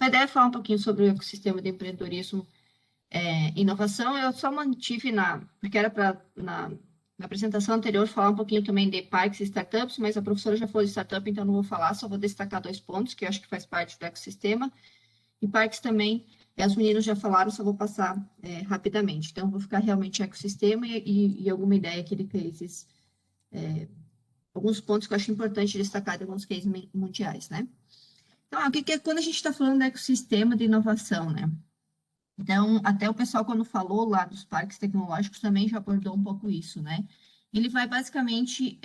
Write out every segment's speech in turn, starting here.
A ideia é falar um pouquinho sobre o ecossistema de empreendedorismo e inovação. Eu só mantive porque era para, na apresentação anterior, falar um pouquinho também de parques e startups, mas a professora já falou de startup, então não vou falar, só vou destacar 2 pontos, que eu acho que faz parte do ecossistema. E parques também, os meninos já falaram, só vou passar rapidamente. Então, vou ficar realmente ecossistema e alguma ideia aqui de cases, alguns pontos que eu acho importante destacar de alguns cases mundiais, né? Então, o que é quando a gente está falando de ecossistema de inovação, né? Então, até o pessoal, quando falou lá dos parques tecnológicos, também já abordou um pouco isso, né? Ele vai basicamente,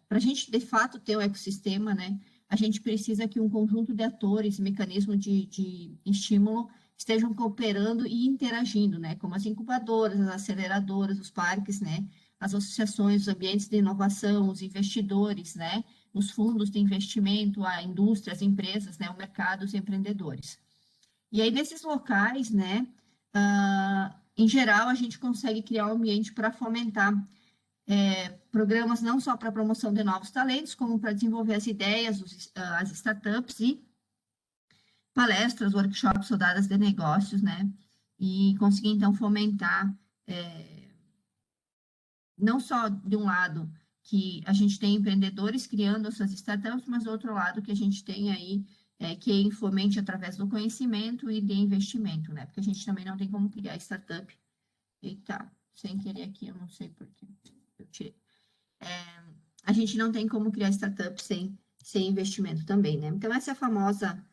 para a gente de fato ter o ecossistema, né? A gente precisa que um conjunto de atores, mecanismos de estímulo estejam cooperando e interagindo, né? Como as incubadoras, as aceleradoras, os parques, né? As associações, os ambientes de inovação, os investidores, né? Os fundos de investimento, a indústria, as empresas, né? O mercado, os empreendedores. E aí, nesses locais, né, em geral, a gente consegue criar um ambiente para fomentar programas não só para promoção de novos talentos, como para desenvolver as ideias, as startups e palestras, workshops, rodadas de negócios, né, e conseguir, então, fomentar não só de um lado que a gente tem empreendedores criando as suas startups, mas do outro lado que a gente tem aí quem fomente através do conhecimento e de investimento, né? Porque a gente também não tem como criar startup. Eita, sem querer aqui, eu não sei por que eu tirei. A gente não tem como criar startup sem investimento também, né? Então, essa é a famosa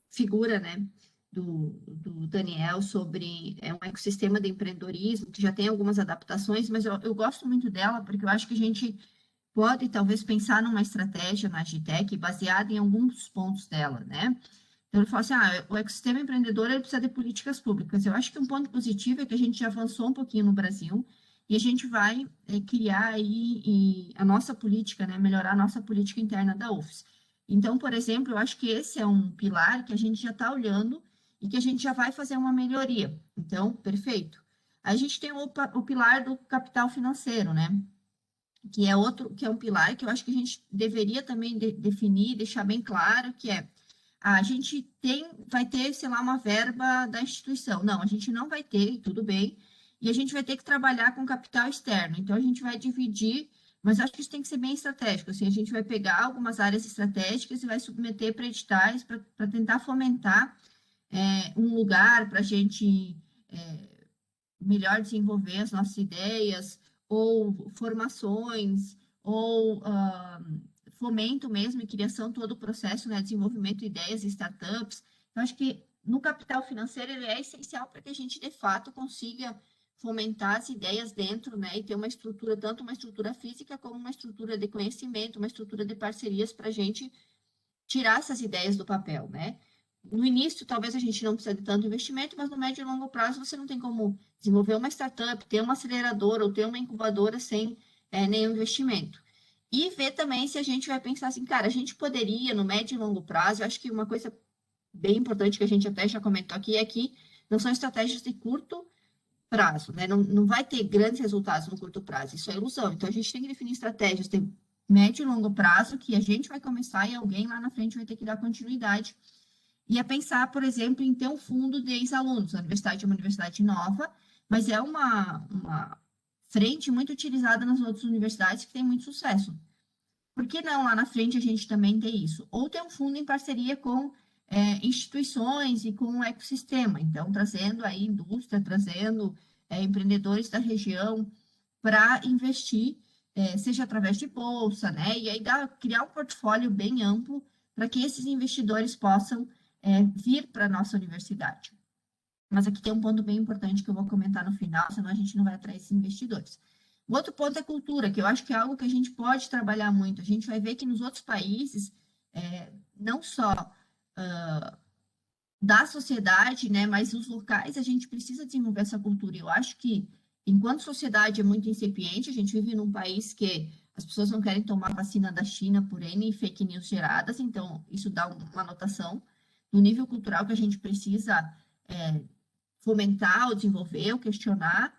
figura, né, do Daniel sobre um ecossistema de empreendedorismo, que já tem algumas adaptações, mas eu gosto muito dela, porque eu acho que a gente pode, talvez, pensar numa estratégia na Agitec baseada em alguns pontos dela, né? Então, ele fala assim, o ecossistema empreendedor ele precisa de políticas públicas. Eu acho que um ponto positivo é que a gente já avançou um pouquinho no Brasil e a gente vai criar aí a nossa política, né, melhorar a nossa política interna da UFES. Então, por exemplo, eu acho que esse é um pilar que a gente já está olhando e que a gente já vai fazer uma melhoria. Então, perfeito. A gente tem o pilar do capital financeiro, né? Que é outro, que é um pilar que eu acho que a gente deveria também definir, deixar bem claro, que é a gente vai ter, sei lá, uma verba da instituição. Não, a gente não vai ter, tudo bem, e a gente vai ter que trabalhar com capital externo. Então, a gente vai dividir, mas acho que isso tem que ser bem estratégico. Assim, a gente vai pegar algumas áreas estratégicas e vai submeter para editais para tentar fomentar um lugar para a gente melhor desenvolver as nossas ideias, ou formações, ou fomento mesmo e criação todo o processo, né, desenvolvimento de ideias e startups. Então, acho que no capital financeiro ele é essencial para que a gente, de fato, consiga fomentar as ideias dentro, né, e ter uma estrutura, tanto uma estrutura física como uma estrutura de conhecimento, uma estrutura de parcerias para a gente tirar essas ideias do papel, né? No início, talvez a gente não precise de tanto investimento, mas no médio e longo prazo você não tem como desenvolver uma startup, ter uma aceleradora ou ter uma incubadora sem nenhum investimento. E ver também se a gente vai pensar assim, cara, a gente poderia, no médio e longo prazo, eu acho que uma coisa bem importante que a gente até já comentou aqui é que não são estratégias de curto prazo, né? Não vai ter grandes resultados no curto prazo, isso é ilusão. Então, a gente tem que definir estratégias de médio e longo prazo que a gente vai começar e alguém lá na frente vai ter que dar continuidade. E é pensar, por exemplo, em ter um fundo de ex-alunos. A universidade é uma universidade nova, mas é uma frente muito utilizada nas outras universidades que tem muito sucesso. Por que não lá na frente a gente também ter isso? Ou ter um fundo em parceria com instituições e com o ecossistema. Então, trazendo aí indústria, trazendo empreendedores da região para investir, seja através de bolsa, né? E aí criar um portfólio bem amplo para que esses investidores possam vir para a nossa universidade. Mas aqui tem um ponto bem importante que eu vou comentar no final, senão a gente não vai atrair esses investidores. O outro ponto é cultura, que eu acho que é algo que a gente pode trabalhar muito. A gente vai ver que nos outros países, não só da sociedade, né, mas os locais, a gente precisa desenvolver essa cultura. Eu acho que, enquanto sociedade é muito incipiente, a gente vive num país que as pessoas não querem tomar vacina da China por N fake news geradas, então isso dá uma notação no nível cultural que a gente precisa fomentar, ou desenvolver, ou questionar.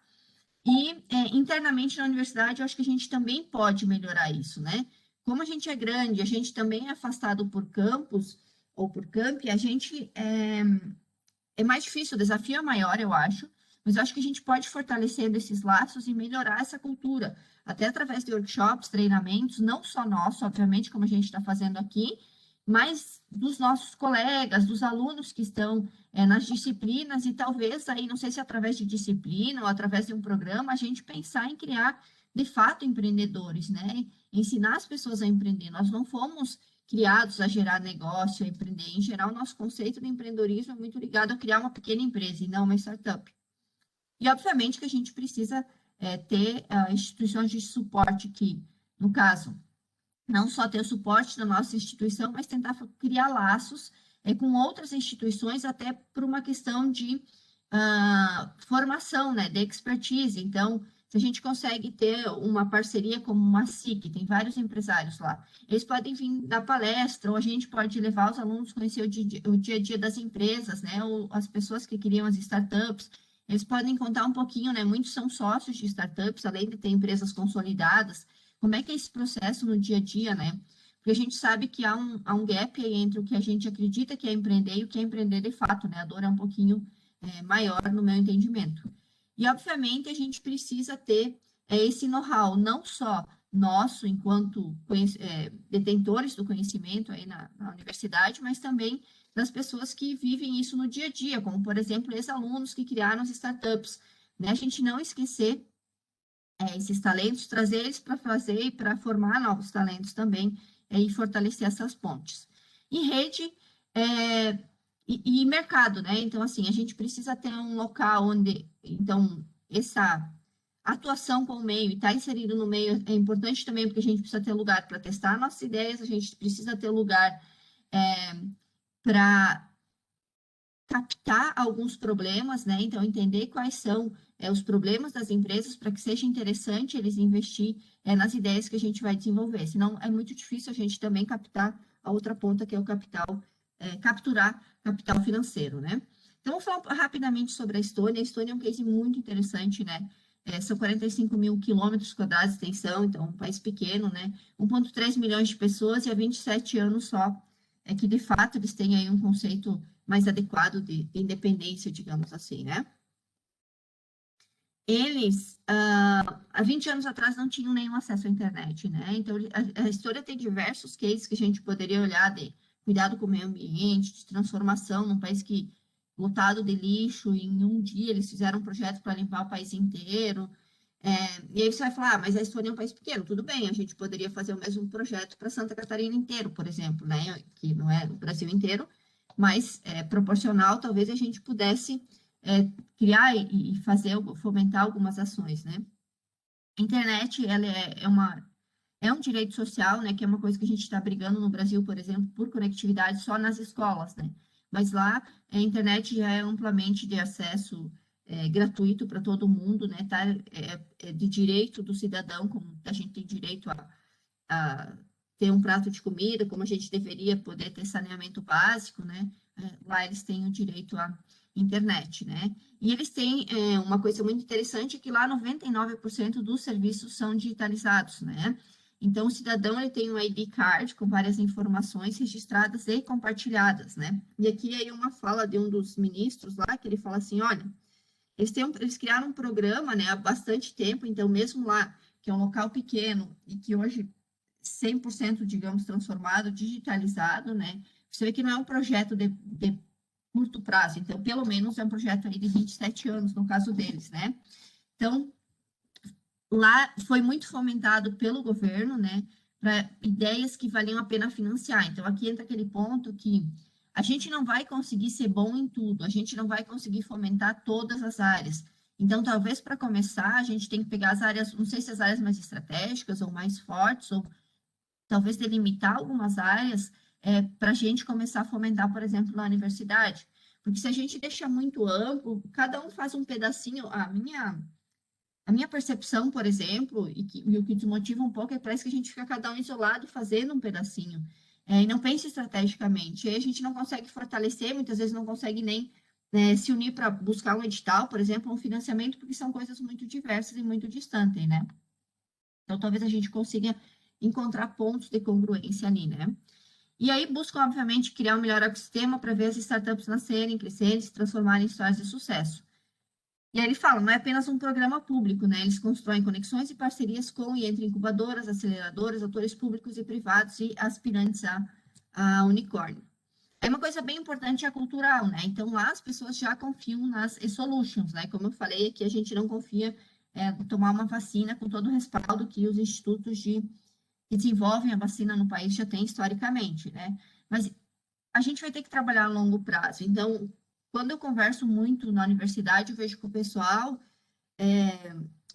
E internamente na universidade, eu acho que a gente também pode melhorar isso, né? Como a gente é grande, a gente também é afastado por campus, ou por camp, a gente é mais difícil, o desafio é maior, eu acho, mas eu acho que a gente pode fortalecendo esses laços e melhorar essa cultura, até através de workshops, treinamentos, não só nosso, obviamente, como a gente está fazendo aqui, mas dos nossos colegas, dos alunos que estão nas disciplinas, e talvez aí, não sei se através de disciplina ou através de um programa, a gente pensar em criar, de fato, empreendedores, né? Ensinar as pessoas a empreender. Nós não fomos criados a gerar negócio, a empreender. Em geral, o nosso conceito de empreendedorismo é muito ligado a criar uma pequena empresa e não uma startup. E, obviamente, que a gente precisa ter instituições de suporte que, no caso, não só ter o suporte da nossa instituição, mas tentar criar laços com outras instituições, até por uma questão de formação, né, de expertise. Então, se a gente consegue ter uma parceria como uma SIC, tem vários empresários lá, eles podem vir dar palestra, ou a gente pode levar os alunos a conhecer o dia a dia das empresas, né, ou as pessoas que criam as startups, eles podem contar um pouquinho, né, muitos são sócios de startups, além de ter empresas consolidadas, como é que é esse processo no dia a dia, né? Porque a gente sabe que há um gap aí entre o que a gente acredita que é empreender e o que é empreender de fato, né? A dor é um pouquinho maior no meu entendimento. E, obviamente, a gente precisa ter esse know-how, não só nosso, enquanto detentores do conhecimento aí na universidade, mas também das pessoas que vivem isso no dia a dia, como, por exemplo, ex-alunos que criaram as startups, né? A gente não esquecer esses talentos, trazer eles para fazer e para formar novos talentos também e fortalecer essas pontes. E rede e mercado, né? Então, assim, a gente precisa ter um local onde, então, essa atuação com o meio e estar inserido no meio é importante também, porque a gente precisa ter lugar para testar nossas ideias, a gente precisa ter lugar para captar alguns problemas, né? Então, entender quais são os problemas das empresas para que seja interessante eles investir nas ideias que a gente vai desenvolver. Senão, é muito difícil a gente também captar a outra ponta, que é o capital, capturar capital financeiro, né? Então, vou falar rapidamente sobre a Estônia. A Estônia é um case muito interessante, né? São 45 mil quilômetros quadrados de extensão, então, um país pequeno, né? 1,3 milhões de pessoas e há 27 anos só, que de fato eles têm aí um conceito mais adequado de independência, digamos assim, né? Eles, há 20 anos atrás, não tinham nenhum acesso à internet, né? Então, a história tem diversos cases que a gente poderia olhar de cuidado com o meio ambiente, de transformação num país que lotado de lixo, e em um dia eles fizeram um projeto para limpar o país inteiro. E aí você vai falar, mas a Estônia é um país pequeno, tudo bem, a gente poderia fazer o mesmo projeto para Santa Catarina inteiro, por exemplo, né? Que não é o Brasil inteiro, mas proporcional, talvez a gente pudesse criar e fazer, fomentar algumas ações, né? A internet, ela é um direito social, né? Que é uma coisa que a gente está brigando no Brasil, por exemplo, por conectividade só nas escolas, né? Mas lá a internet já é amplamente de acesso gratuito para todo mundo, né? Tá, é de direito do cidadão, como a gente tem direito a ter um prato de comida, como a gente deveria poder ter saneamento básico, né? Lá eles têm o direito à internet, né? E eles têm uma coisa muito interessante, que lá 99% dos serviços são digitalizados, né? Então, o cidadão ele tem um ID card com várias informações registradas e compartilhadas, né? E aqui aí uma fala de um dos ministros lá, que ele fala assim, olha, eles criaram um programa, né, há bastante tempo, então mesmo lá, que é um local pequeno e que hoje 100%, digamos, transformado, digitalizado, né? Você vê que não é um projeto de curto prazo, então, pelo menos é um projeto aí de 27 anos, no caso deles, né? Então, lá foi muito fomentado pelo governo, né, para ideias que valiam a pena financiar. Então, aqui entra aquele ponto que a gente não vai conseguir ser bom em tudo, a gente não vai conseguir fomentar todas as áreas. Então, talvez para começar, a gente tem que pegar as áreas, não sei se as áreas mais estratégicas ou mais fortes, ou talvez delimitar algumas áreas para a gente começar a fomentar, por exemplo, na universidade. Porque se a gente deixa muito amplo, cada um faz um pedacinho. A minha percepção, por exemplo, e o que desmotiva um pouco é que parece que a gente fica cada um isolado fazendo um pedacinho, e não pensa estrategicamente. E aí a gente não consegue fortalecer, muitas vezes não consegue nem se unir para buscar um edital, por exemplo, um financiamento, porque são coisas muito diversas e muito distantes, né? Então, talvez a gente consiga encontrar pontos de congruência ali, né? E aí buscam, obviamente, criar um melhor ecossistema para ver as startups nascerem, crescerem, se transformarem em histórias de sucesso. E aí ele fala, não é apenas um programa público, né? Eles constroem conexões e parcerias com e entre incubadoras, aceleradoras, atores públicos e privados e aspirantes a unicórnio. É uma coisa bem importante é a cultural, né? Então lá as pessoas já confiam nas e-solutions, né? Como eu falei aqui, a gente não confia em tomar uma vacina com todo o respaldo que os institutos que desenvolvem a vacina no país já têm historicamente, né? Mas a gente vai ter que trabalhar a longo prazo. Então, quando eu converso muito na universidade, eu vejo que o pessoal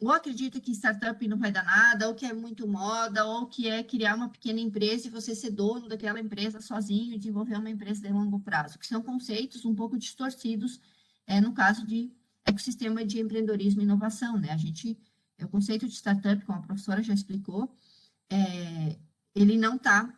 ou acredita que startup não vai dar nada, ou que é muito moda, ou que é criar uma pequena empresa e você ser dono daquela empresa sozinho e desenvolver uma empresa de longo prazo, que são conceitos um pouco distorcidos, no caso de ecossistema de empreendedorismo e inovação, né? O conceito de startup, como a professora já explicou, ele não está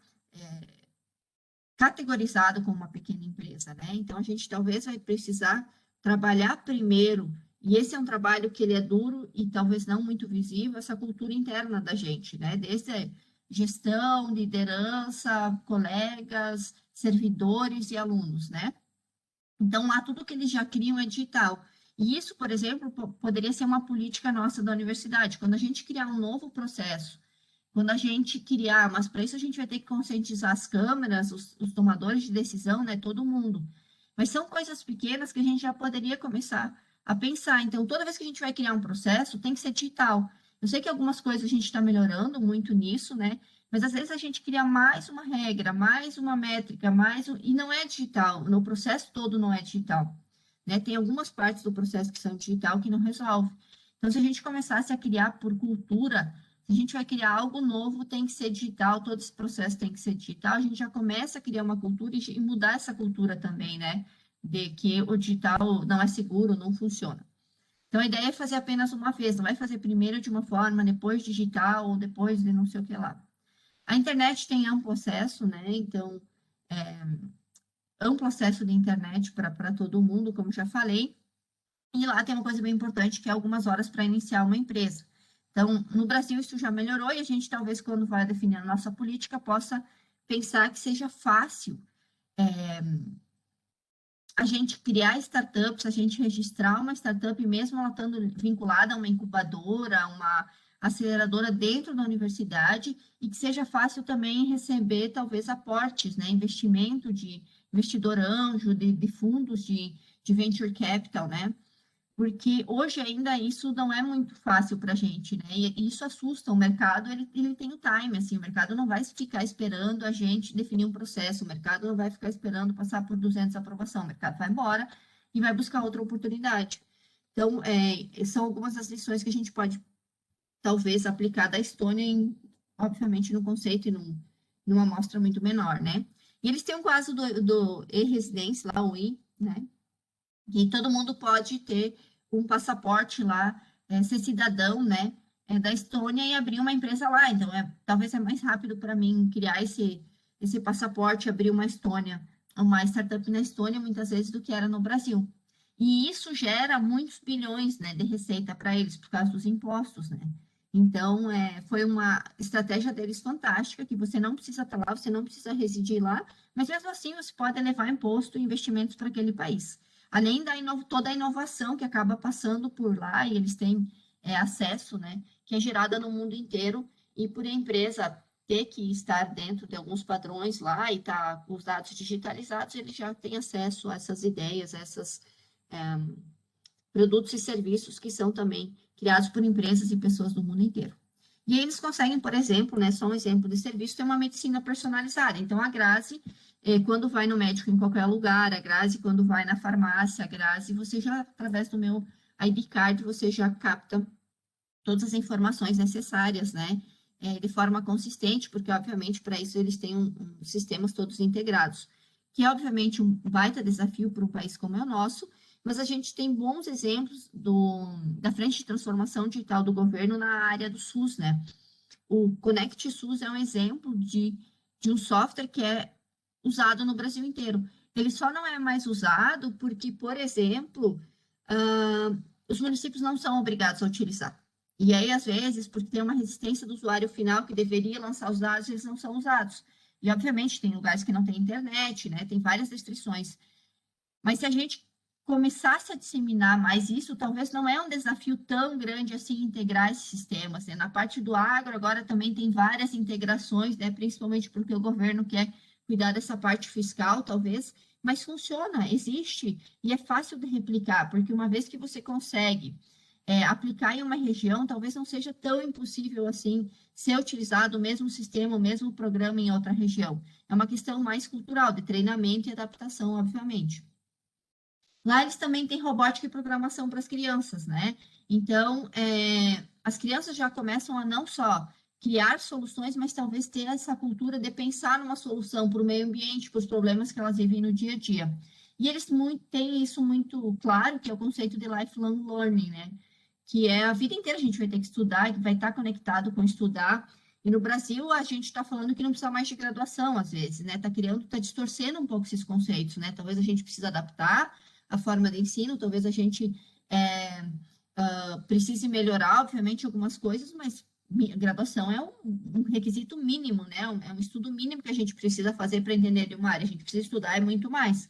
categorizado como uma pequena empresa, né? Então, a gente talvez vai precisar trabalhar primeiro, e esse é um trabalho que ele é duro e talvez não muito visível, essa cultura interna da gente, né? Desde gestão, liderança, colegas, servidores e alunos, né? Então, lá tudo que eles já criam é digital. E isso, por exemplo, poderia ser uma política nossa da universidade. Quando a gente criar um novo processo, quando a gente criar, mas para isso a gente vai ter que conscientizar as câmeras, os tomadores de decisão, né, todo mundo. Mas são coisas pequenas que a gente já poderia começar a pensar. Então, toda vez que a gente vai criar um processo, tem que ser digital. Eu sei que algumas coisas a gente está melhorando muito nisso, né? Mas às vezes a gente cria mais uma regra, mais uma métrica, e não é digital. No processo todo não é digital, né? Tem algumas partes do processo que são digital que não resolve. Então, se a gente começasse a criar por cultura, se a gente vai criar algo novo, tem que ser digital, todo esse processo tem que ser digital, a gente já começa a criar uma cultura e mudar essa cultura também, né? De que o digital não é seguro, não funciona. Então, a ideia é fazer apenas uma vez, não vai fazer primeiro de uma forma, depois digital, ou depois de não sei o que lá. A internet tem amplo acesso, né? Então, amplo acesso de internet para todo mundo, como já falei. E lá tem uma coisa bem importante, que é algumas horas para iniciar uma empresa. Então, no Brasil isso já melhorou e a gente talvez, quando vai definir a nossa política, possa pensar que seja fácil a gente criar startups, a gente registrar uma startup, mesmo ela estando vinculada a uma incubadora, a uma aceleradora dentro da universidade, e que seja fácil também receber, talvez, aportes, né? Investimento de investidor anjo, de fundos de venture capital, né? Porque hoje ainda isso não é muito fácil para a gente, né? E isso assusta o mercado, ele tem o time, assim, o mercado não vai ficar esperando a gente definir um processo, o mercado não vai ficar esperando passar por 200 aprovação, o mercado vai embora e vai buscar outra oportunidade. Então, são algumas das lições que a gente pode, talvez, aplicar da Estônia, obviamente, no conceito e numa amostra muito menor, né? E eles têm um caso do e-residência, lá, o I, né? Que todo mundo pode ter um passaporte lá, ser cidadão, né, da Estônia e abrir uma empresa lá. Então, talvez é mais rápido para mim criar esse passaporte, abrir uma startup na Estônia, muitas vezes, do que era no Brasil. E isso gera muitos bilhões, né, de receita para eles, por causa dos impostos, né? Então, foi uma estratégia deles fantástica, que você não precisa estar lá, você não precisa residir lá, mas mesmo assim você pode levar imposto e investimentos para aquele país. Além toda a inovação que acaba passando por lá, e eles têm acesso, né, que é gerada no mundo inteiro, e por a empresa ter que estar dentro de alguns padrões lá e estar com os dados digitalizados, ele já tem acesso a essas ideias, a esses produtos e serviços que são também criados por empresas e pessoas do mundo inteiro. E aí eles conseguem, por exemplo, né, só um exemplo de serviço, ter uma medicina personalizada. Então, a Grazi, quando vai no médico em qualquer lugar, a Grazi, quando vai na farmácia, a Grazi, você já, através do meu ID Card, você já capta todas as informações necessárias, né, de forma consistente, porque, obviamente, para isso eles têm sistemas todos integrados, que é, obviamente, um baita desafio para um país como é o nosso, mas a gente tem bons exemplos da frente de transformação digital do governo na área do SUS, né? O Conect SUS é um exemplo de um software que é usado no Brasil inteiro. Ele só não é mais usado porque, por exemplo, os municípios não são obrigados a utilizar. E aí, às vezes, porque tem uma resistência do usuário final que deveria lançar os dados, eles não são usados. E, obviamente, tem lugares que não tem internet, né? Tem várias restrições. Mas se a gente começasse a disseminar mais isso, talvez não é um desafio tão grande assim integrar esses sistemas, né? Na parte do agro, agora também tem várias integrações, né? Principalmente porque o governo quer cuidar dessa parte fiscal, talvez, mas funciona, existe e é fácil de replicar, porque uma vez que você consegue aplicar em uma região, talvez não seja tão impossível assim ser utilizado o mesmo sistema, o mesmo programa em outra região. É uma questão mais cultural, de treinamento e adaptação, obviamente. Lá eles também têm robótica e programação para as crianças, né? Então, as crianças já começam a não só criar soluções, mas talvez ter essa cultura de pensar numa solução para o meio ambiente, para os problemas que elas vivem no dia a dia. E eles têm isso muito claro, que é o conceito de lifelong learning, né? Que é a vida inteira a gente vai ter que estudar, vai estar conectado com estudar. E no Brasil, a gente está falando que não precisa mais de graduação, às vezes, né? Está distorcendo um pouco esses conceitos, né? Talvez a gente precise adaptar a forma de ensino, talvez a gente precise melhorar, obviamente, algumas coisas, mas graduação é um requisito mínimo, né? É um estudo mínimo que a gente precisa fazer para entender de uma área. A gente precisa estudar é muito mais.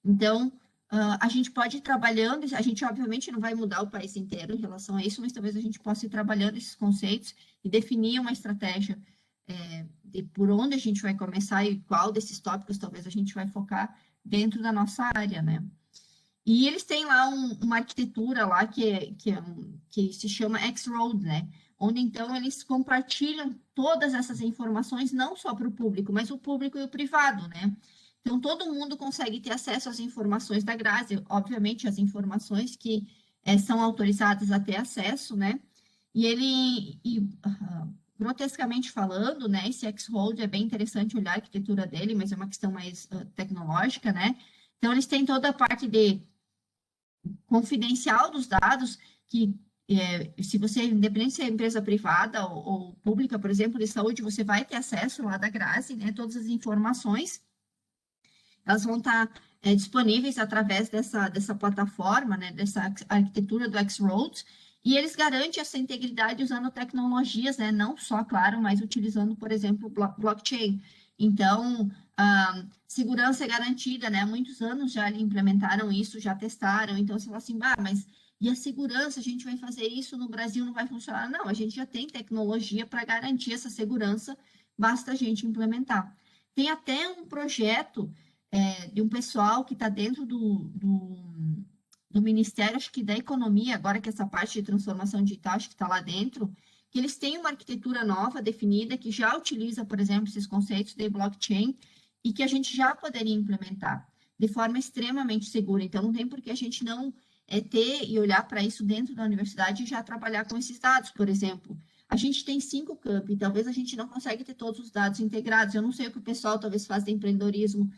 Então, a gente pode ir trabalhando, a gente obviamente não vai mudar o país inteiro em relação a isso, mas talvez a gente possa ir trabalhando esses conceitos e definir uma estratégia de por onde a gente vai começar e qual desses tópicos talvez a gente vai focar dentro da nossa área, né? E eles têm lá uma arquitetura lá que se chama X-Road, né? Onde então eles compartilham todas essas informações, não só para o público, mas o público e o privado, né? Então todo mundo consegue ter acesso às informações da Grase, obviamente as informações que são autorizadas a ter acesso, né? Grotescamente falando, né? Esse X-Road é bem interessante olhar a arquitetura dele, mas é uma questão mais tecnológica, né? Então eles têm toda a parte de confidencial dos dados, que se você, independente se é empresa privada ou pública, por exemplo, de saúde, você vai ter acesso lá da Grace, né, todas as informações, elas vão estar disponíveis através dessa plataforma, né, dessa arquitetura do X-Roads, e eles garantem essa integridade usando tecnologias, né, não só, claro, mas utilizando, por exemplo, blockchain. Então, segurança é garantida, né? Há muitos anos já implementaram isso, já testaram. Então, você fala assim, mas e a segurança? A gente vai fazer isso no Brasil, não vai funcionar? Não, a gente já tem tecnologia para garantir essa segurança, basta a gente implementar. Tem até um projeto de um pessoal que está dentro do Ministério, acho que da Economia, agora que essa parte de transformação digital, acho que está lá dentro, que eles têm uma arquitetura nova, definida, que já utiliza, por exemplo, esses conceitos de blockchain e que a gente já poderia implementar de forma extremamente segura. Então, não tem por que a gente não ter e olhar para isso dentro da universidade e já trabalhar com esses dados, por exemplo. A gente tem 5 campi, talvez a gente não consegue ter todos os dados integrados. Eu não sei o que o pessoal talvez faz de empreendedorismo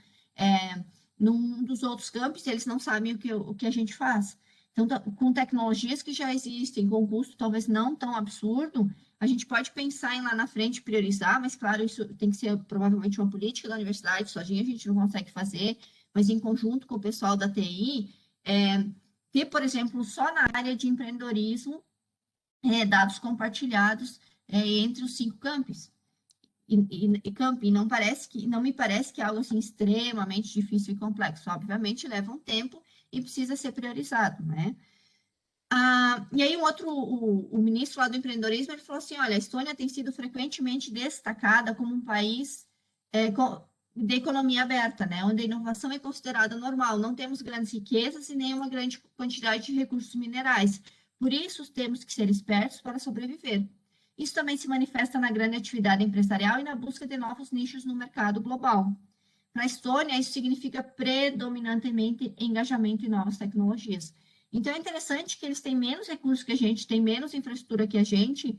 num dos outros campos, eles não sabem o que a gente faz. Então, com tecnologias que já existem, com custo talvez não tão absurdo, a gente pode pensar em lá na frente priorizar, mas claro, isso tem que ser provavelmente uma política da universidade, sozinha a gente não consegue fazer, mas em conjunto com o pessoal da TI, ter, por exemplo, só na área de empreendedorismo, dados compartilhados entre os 5 campos. E não me parece que é algo assim extremamente difícil e complexo. Obviamente leva um tempo e precisa ser priorizado, né? E aí o ministro lá do empreendedorismo ele falou assim, olha, a Estônia tem sido frequentemente destacada como um país de economia aberta, né? Onde a inovação é considerada normal. Não temos grandes riquezas e nem uma grande quantidade de recursos minerais. Por isso temos que ser espertos para sobreviver. Isso também se manifesta na grande atividade empresarial e na busca de novos nichos no mercado global. Para a Estônia, isso significa predominantemente engajamento em novas tecnologias. Então, é interessante que eles têm menos recursos que a gente, têm menos infraestrutura que a gente,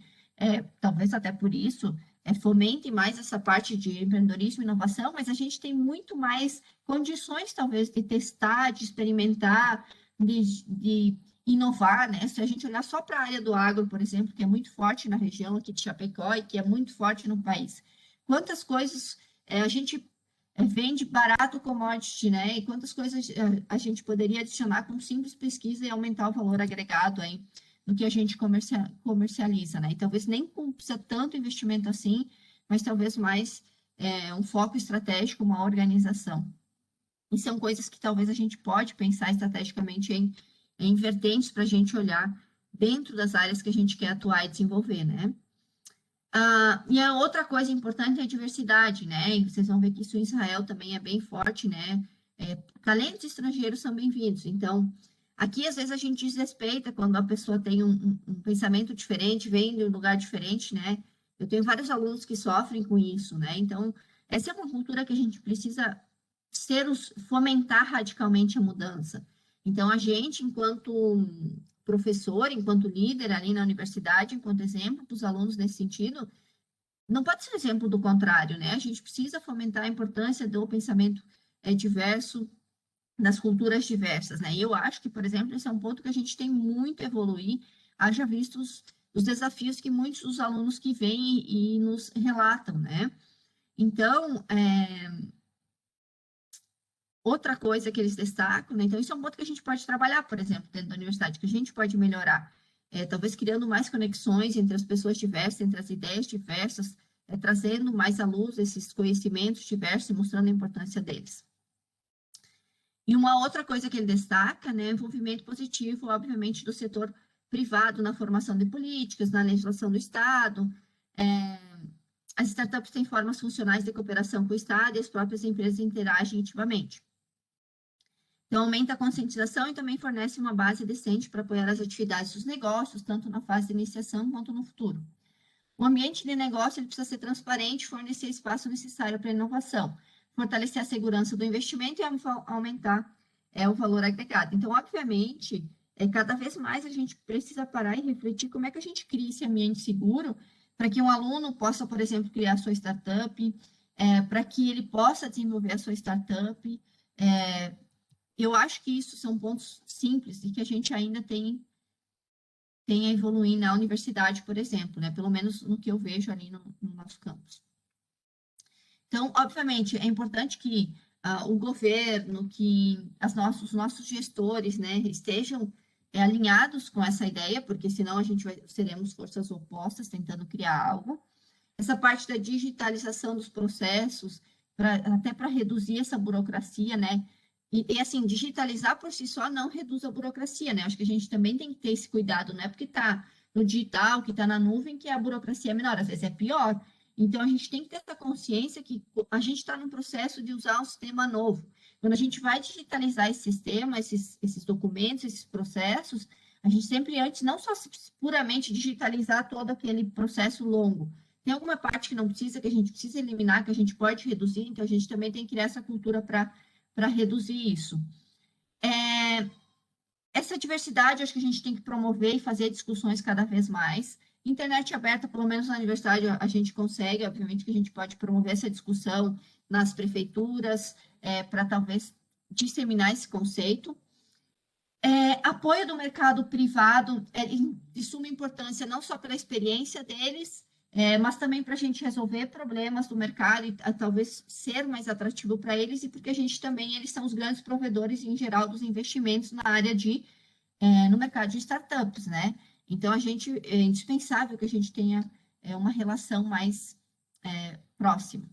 talvez até por isso, fomente mais essa parte de empreendedorismo e inovação, mas a gente tem muito mais condições, talvez, de testar, de experimentar, de inovar, né? Se a gente olhar só para a área do agro, por exemplo, que é muito forte na região aqui de Chapecó e que é muito forte no país, quantas coisas a gente vende barato commodity, né? E quantas coisas a gente poderia adicionar com simples pesquisa e aumentar o valor agregado aí no que a gente comercializa, né? E talvez nem precisa tanto investimento assim, mas talvez mais um foco estratégico, uma organização. E são coisas que talvez a gente pode pensar estrategicamente em vertentes para a gente olhar dentro das áreas que a gente quer atuar e desenvolver, né? E a outra coisa importante é a diversidade, né? E vocês vão ver que isso em Israel também é bem forte, né? Talentos estrangeiros são bem-vindos. Então, aqui às vezes a gente desrespeita quando a pessoa tem um pensamento diferente, vem de um lugar diferente, né? Eu tenho vários alunos que sofrem com isso, né? Então, essa é uma cultura que a gente precisa fomentar radicalmente a mudança. Então, a gente, enquanto professor, enquanto líder ali na universidade, enquanto exemplo para os alunos nesse sentido, não pode ser exemplo do contrário, né? A gente precisa fomentar a importância do pensamento diverso, das culturas diversas, né? E eu acho que, por exemplo, esse é um ponto que a gente tem muito a evoluir, haja visto os desafios que muitos dos alunos que vêm e nos relatam, né? Então, outra coisa que eles destacam, né? Então, isso é um ponto que a gente pode trabalhar, por exemplo, dentro da universidade, que a gente pode melhorar, talvez criando mais conexões entre as pessoas diversas, entre as ideias diversas, trazendo mais à luz esses conhecimentos diversos e mostrando a importância deles. E uma outra coisa que ele destaca, né, é o envolvimento positivo, obviamente, do setor privado na formação de políticas, na legislação do Estado. As startups têm formas funcionais de cooperação com o Estado e as próprias empresas interagem ativamente. Então, aumenta a conscientização e também fornece uma base decente para apoiar as atividades dos negócios, tanto na fase de iniciação quanto no futuro. O ambiente de negócio ele precisa ser transparente, fornecer espaço necessário para a inovação, fortalecer a segurança do investimento e aumentar o valor agregado. Então, obviamente, cada vez mais a gente precisa parar e refletir como é que a gente cria esse ambiente seguro para que um aluno possa, por exemplo, criar a sua startup, para que ele possa desenvolver a sua startup. Eu acho que isso são pontos simples e que a gente ainda tem a evoluir na universidade, por exemplo, né? Pelo menos no que eu vejo ali no nosso campus. Então, obviamente, é importante que o governo, que os nossos gestores, né, estejam alinhados com essa ideia, porque senão seremos forças opostas tentando criar algo. Essa parte da digitalização dos processos, até para reduzir essa burocracia, né? E, assim, digitalizar por si só não reduz a burocracia, né? Acho que a gente também tem que ter esse cuidado, não é porque está no digital, que está na nuvem, que a burocracia é menor, às vezes é pior. Então, a gente tem que ter essa consciência que a gente está num processo de usar um sistema novo. Quando a gente vai digitalizar esse sistema, esses documentos, esses processos, a gente sempre antes, não só puramente digitalizar todo aquele processo longo, tem alguma parte que não precisa, que a gente precisa eliminar, que a gente pode reduzir, então a gente também tem que criar essa cultura para reduzir isso. Essa diversidade, acho que a gente tem que promover e fazer discussões cada vez mais. Internet aberta, pelo menos na universidade, a gente consegue, obviamente que a gente pode promover essa discussão nas prefeituras, para talvez disseminar esse conceito. Apoio do mercado privado é de suma importância, não só pela experiência deles, mas também para a gente resolver problemas do mercado e talvez ser mais atrativo para eles, e porque a gente também, eles são os grandes provedores, em geral, dos investimentos na área no mercado de startups, né? Então, é indispensável que a gente tenha uma relação mais próxima.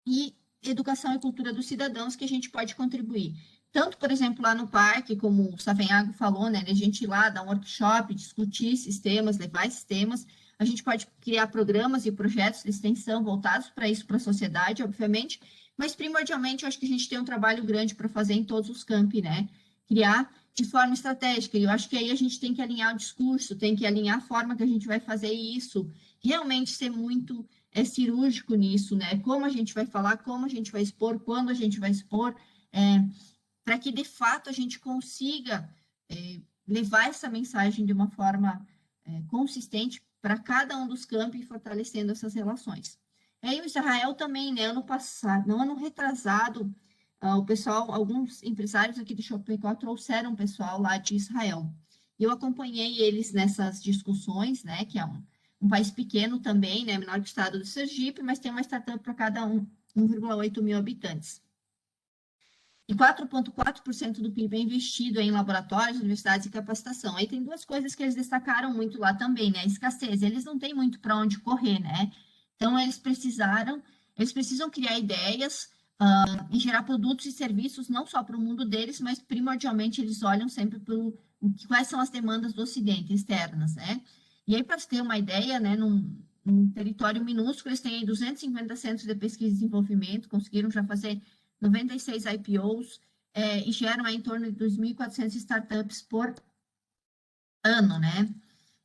E educação e cultura dos cidadãos que a gente pode contribuir. Tanto, por exemplo, lá no parque, como o Savenhago falou, né, a gente ir lá, dar um workshop, discutir esses temas, levar esses temas, a gente pode criar programas e projetos de extensão voltados para isso, para a sociedade, obviamente, mas primordialmente eu acho que a gente tem um trabalho grande para fazer em todos os campi, né? Criar de forma estratégica, e eu acho que aí a gente tem que alinhar o discurso, tem que alinhar a forma que a gente vai fazer isso, realmente ser muito cirúrgico nisso, né? Como a gente vai falar, como a gente vai expor, quando a gente vai expor, para que de fato a gente consiga levar essa mensagem de uma forma consistente para cada um dos campos e fortalecendo essas relações. Aí o Israel também, né, ano passado, não, ano retrasado, o pessoal, alguns empresários aqui do Chapecó trouxeram o pessoal lá de Israel. Eu acompanhei eles nessas discussões, né, que é um país pequeno também, né, menor que o estado do Sergipe, mas tem uma startup para cada 1,8 mil habitantes. E 4,4% do PIB é investido em laboratórios, universidades e capacitação. Aí tem duas coisas que eles destacaram muito lá também, né? A escassez. Eles não têm muito para onde correr, né? Então, eles precisaram Eles precisam criar ideias e gerar produtos e serviços não só para o mundo deles, mas primordialmente eles olham sempre para quais são as demandas do Ocidente, externas, né? E aí, para você ter uma ideia, né, num território minúsculo, eles têm aí 250 centros de pesquisa e desenvolvimento, conseguiram já fazer 96 IPOs, e geram aí em torno de 2.400 startups por ano, né?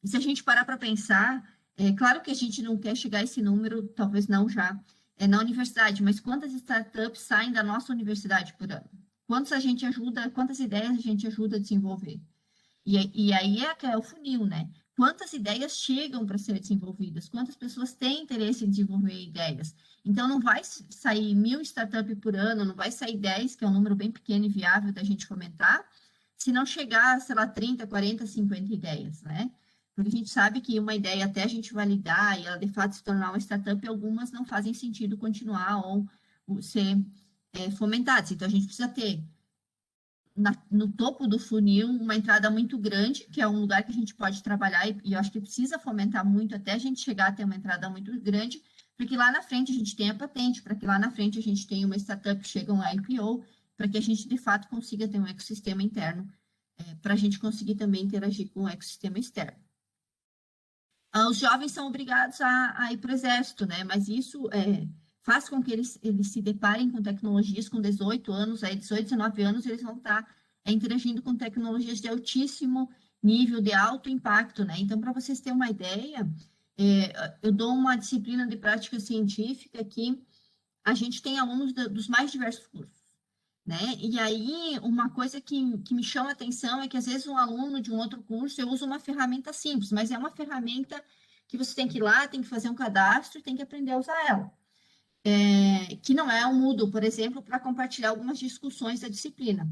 E se a gente parar para pensar, é claro que a gente não quer chegar a esse número, talvez não já, na universidade, mas quantas startups saem da nossa universidade por ano? Quantas a gente ajuda, quantas ideias a gente ajuda a desenvolver? E aí é que é o funil, né? Quantas ideias chegam para ser desenvolvidas? Quantas pessoas têm interesse em desenvolver ideias? Então, não vai sair 1.000 startups por ano, não vai sair 10, que é um número bem pequeno e viável da gente fomentar, se não chegar, sei lá, 30, 40, 50 ideias, né? Porque a gente sabe que uma ideia, até a gente validar e ela de fato se tornar uma startup, algumas não fazem sentido continuar ou ser fomentadas. Então, a gente precisa ter no topo do funil uma entrada muito grande, que é um lugar que a gente pode trabalhar, e eu acho que precisa fomentar muito até a gente chegar a ter uma entrada muito grande, porque lá na frente a gente tenha patente, para que lá na frente a gente tenha uma startup que chega um IPO, para que a gente de fato consiga ter um ecossistema interno, para a gente conseguir também interagir com o ecossistema externo. Os jovens são obrigados a ir para o exército, né? Mas isso faz com que eles se deparem com tecnologias com 18 anos, aí 18, 19 anos, eles vão estar interagindo com tecnologias de altíssimo nível, de alto impacto, né? Então, para vocês terem uma ideia, eu dou uma disciplina de prática científica que a gente tem alunos dos mais diversos cursos, né? E aí, uma coisa que me chama a atenção é que, às vezes, um aluno de um outro curso, eu uso uma ferramenta simples, mas é uma ferramenta que você tem que ir lá, tem que fazer um cadastro e tem que aprender a usar ela. Que não é o Moodle, por exemplo, para compartilhar algumas discussões da disciplina.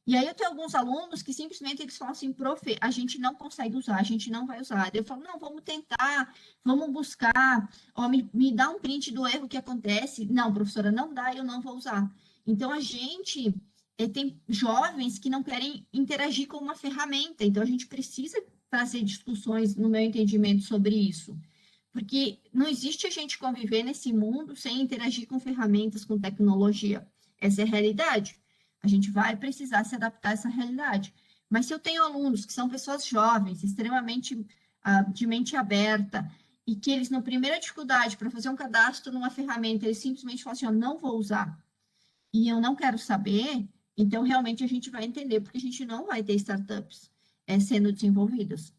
E aí eu tenho alguns alunos que simplesmente eles falam assim, prof, a gente não consegue usar, a gente não vai usar. Eu falo, não, vamos tentar, vamos buscar, ó, me dá um print do erro que acontece. Não, professora, não dá, eu não vou usar. Então, a gente tem jovens que não querem interagir com uma ferramenta, então a gente precisa trazer discussões, no meu entendimento, sobre isso. Porque não existe a gente conviver nesse mundo sem interagir com ferramentas, com tecnologia. Essa é a realidade. A gente vai precisar se adaptar a essa realidade. Mas se eu tenho alunos que são pessoas jovens, extremamente de mente aberta, e que eles, na primeira dificuldade para fazer um cadastro numa ferramenta, eles simplesmente falam assim, eu não vou usar, e eu não quero saber, então realmente a gente vai entender, porque a gente não vai ter startups sendo desenvolvidas.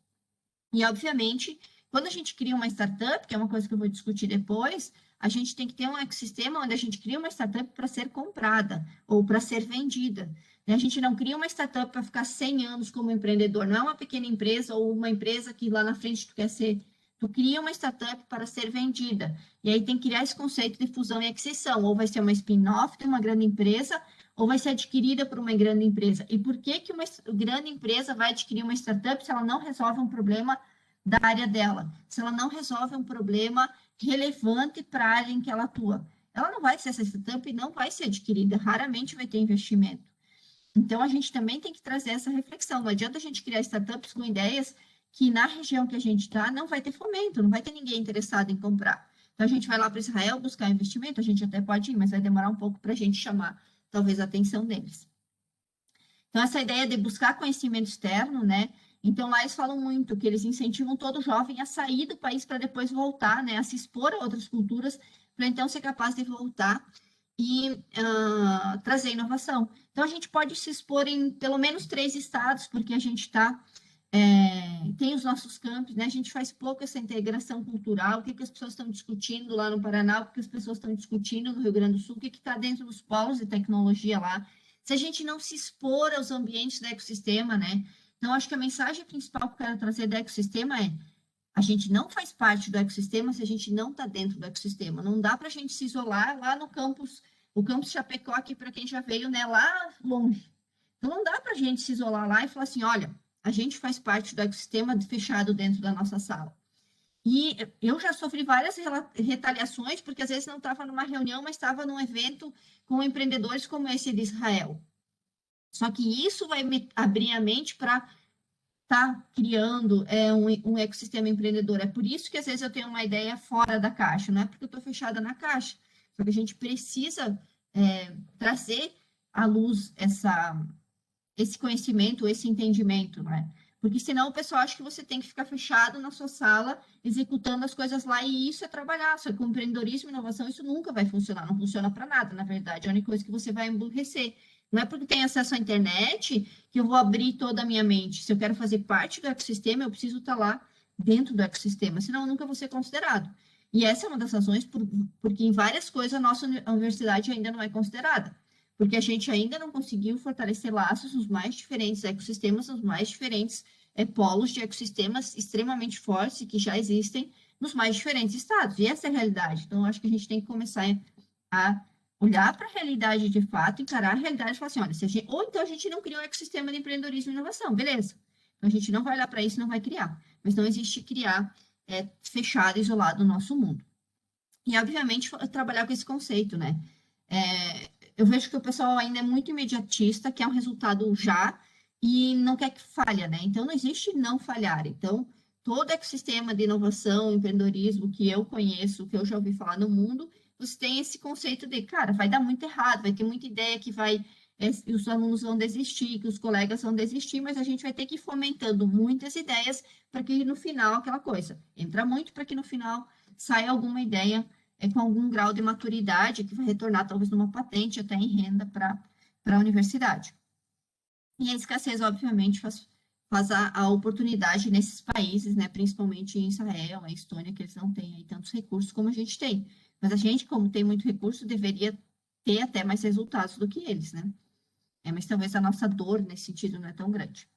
E, obviamente, quando a gente cria uma startup, que é uma coisa que eu vou discutir depois, a gente tem que ter um ecossistema onde a gente cria uma startup para ser comprada ou para ser vendida. A gente não cria uma startup para ficar 100 anos como empreendedor, não é uma pequena empresa ou uma empresa que lá na frente tu quer ser. Tu cria uma startup para ser vendida. E aí tem que criar esse conceito de fusão e aquisição. Ou vai ser uma spin-off de uma grande empresa, ou vai ser adquirida por uma grande empresa. E por que que uma grande empresa vai adquirir uma startup se ela não resolve um problema da área dela? Se ela não resolve um problema relevante para a área em que ela atua, ela não vai ser essa startup e não vai ser adquirida, raramente vai ter investimento. Então, a gente também tem que trazer essa reflexão. Não adianta a gente criar startups com ideias que na região que a gente está não vai ter fomento, não vai ter ninguém interessado em comprar. Então, a gente vai lá para Israel buscar investimento, a gente até pode ir, mas vai demorar um pouco para a gente chamar, talvez, a atenção deles. Então, essa ideia de buscar conhecimento externo, né? Então, lá eles falam muito que eles incentivam todo jovem a sair do país para depois voltar, né? A se expor a outras culturas, para então ser capaz de voltar e trazer inovação. Então, a gente pode se expor em pelo menos 3 estados, porque a gente tem os nossos campos, né? A gente faz pouco essa integração cultural, o que, que as pessoas estão discutindo lá no Paraná, o que as pessoas estão discutindo no Rio Grande do Sul, o que está dentro dos polos de tecnologia lá. Se a gente não se expor aos ambientes do ecossistema, né? Então, acho que a mensagem principal que eu quero trazer do ecossistema é: a gente não faz parte do ecossistema se a gente não está dentro do ecossistema. Não dá para a gente se isolar lá no campus, o campus Chapecó aqui, para quem já veio, né, lá longe. Então, não dá para a gente se isolar lá e falar assim, olha, a gente faz parte do ecossistema fechado dentro da nossa sala. E eu já sofri várias retaliações, porque às vezes não estava numa reunião, mas estava num evento com empreendedores como esse de Israel. Só que isso vai me abrir a mente para estar criando um ecossistema empreendedor. É por isso que às vezes eu tenho uma ideia fora da caixa, não é porque eu estou fechada na caixa. Só que a gente precisa trazer à luz esse conhecimento, esse entendimento, né? Porque senão o pessoal acha que você tem que ficar fechado na sua sala, executando as coisas lá, e isso é trabalhar. Só que com empreendedorismo e inovação, isso nunca vai funcionar, não funciona para nada, na verdade. A única coisa que você vai emburrecer. Não é porque tem acesso à internet que eu vou abrir toda a minha mente. Se eu quero fazer parte do ecossistema, eu preciso estar lá dentro do ecossistema, senão eu nunca vou ser considerado. E essa é uma das razões porque em várias coisas a nossa universidade ainda não é considerada, porque a gente ainda não conseguiu fortalecer laços nos mais diferentes ecossistemas, nos mais diferentes polos de ecossistemas extremamente fortes que já existem nos mais diferentes estados. E essa é a realidade. Então, acho que a gente tem que começar a olhar para a realidade de fato, encarar a realidade e falar assim, olha, ou então a gente não criou um ecossistema de empreendedorismo e inovação, beleza. Então, a gente não vai olhar para isso, não vai criar. Mas não existe criar fechado, isolado no nosso mundo. E, obviamente, trabalhar com esse conceito, né? Eu vejo que o pessoal ainda é muito imediatista, quer um resultado já e não quer que falha, né? Então, não existe não falhar. Então, todo ecossistema de inovação, empreendedorismo que eu conheço, que eu já ouvi falar no mundo, você tem esse conceito de, cara, vai dar muito errado, vai ter muita ideia que os alunos vão desistir, que os colegas vão desistir, mas a gente vai ter que ir fomentando muitas ideias para que no final aquela coisa entra muito para que no final saia alguma ideia com algum grau de maturidade que vai retornar talvez numa patente, até em renda para a universidade. E a escassez, obviamente, faz a oportunidade nesses países, né, principalmente em Israel, a Estônia, que eles não têm aí tantos recursos como a gente tem. Mas a gente, como tem muito recurso, deveria ter até mais resultados do que eles, né? Mas talvez a nossa dor nesse sentido não é tão grande.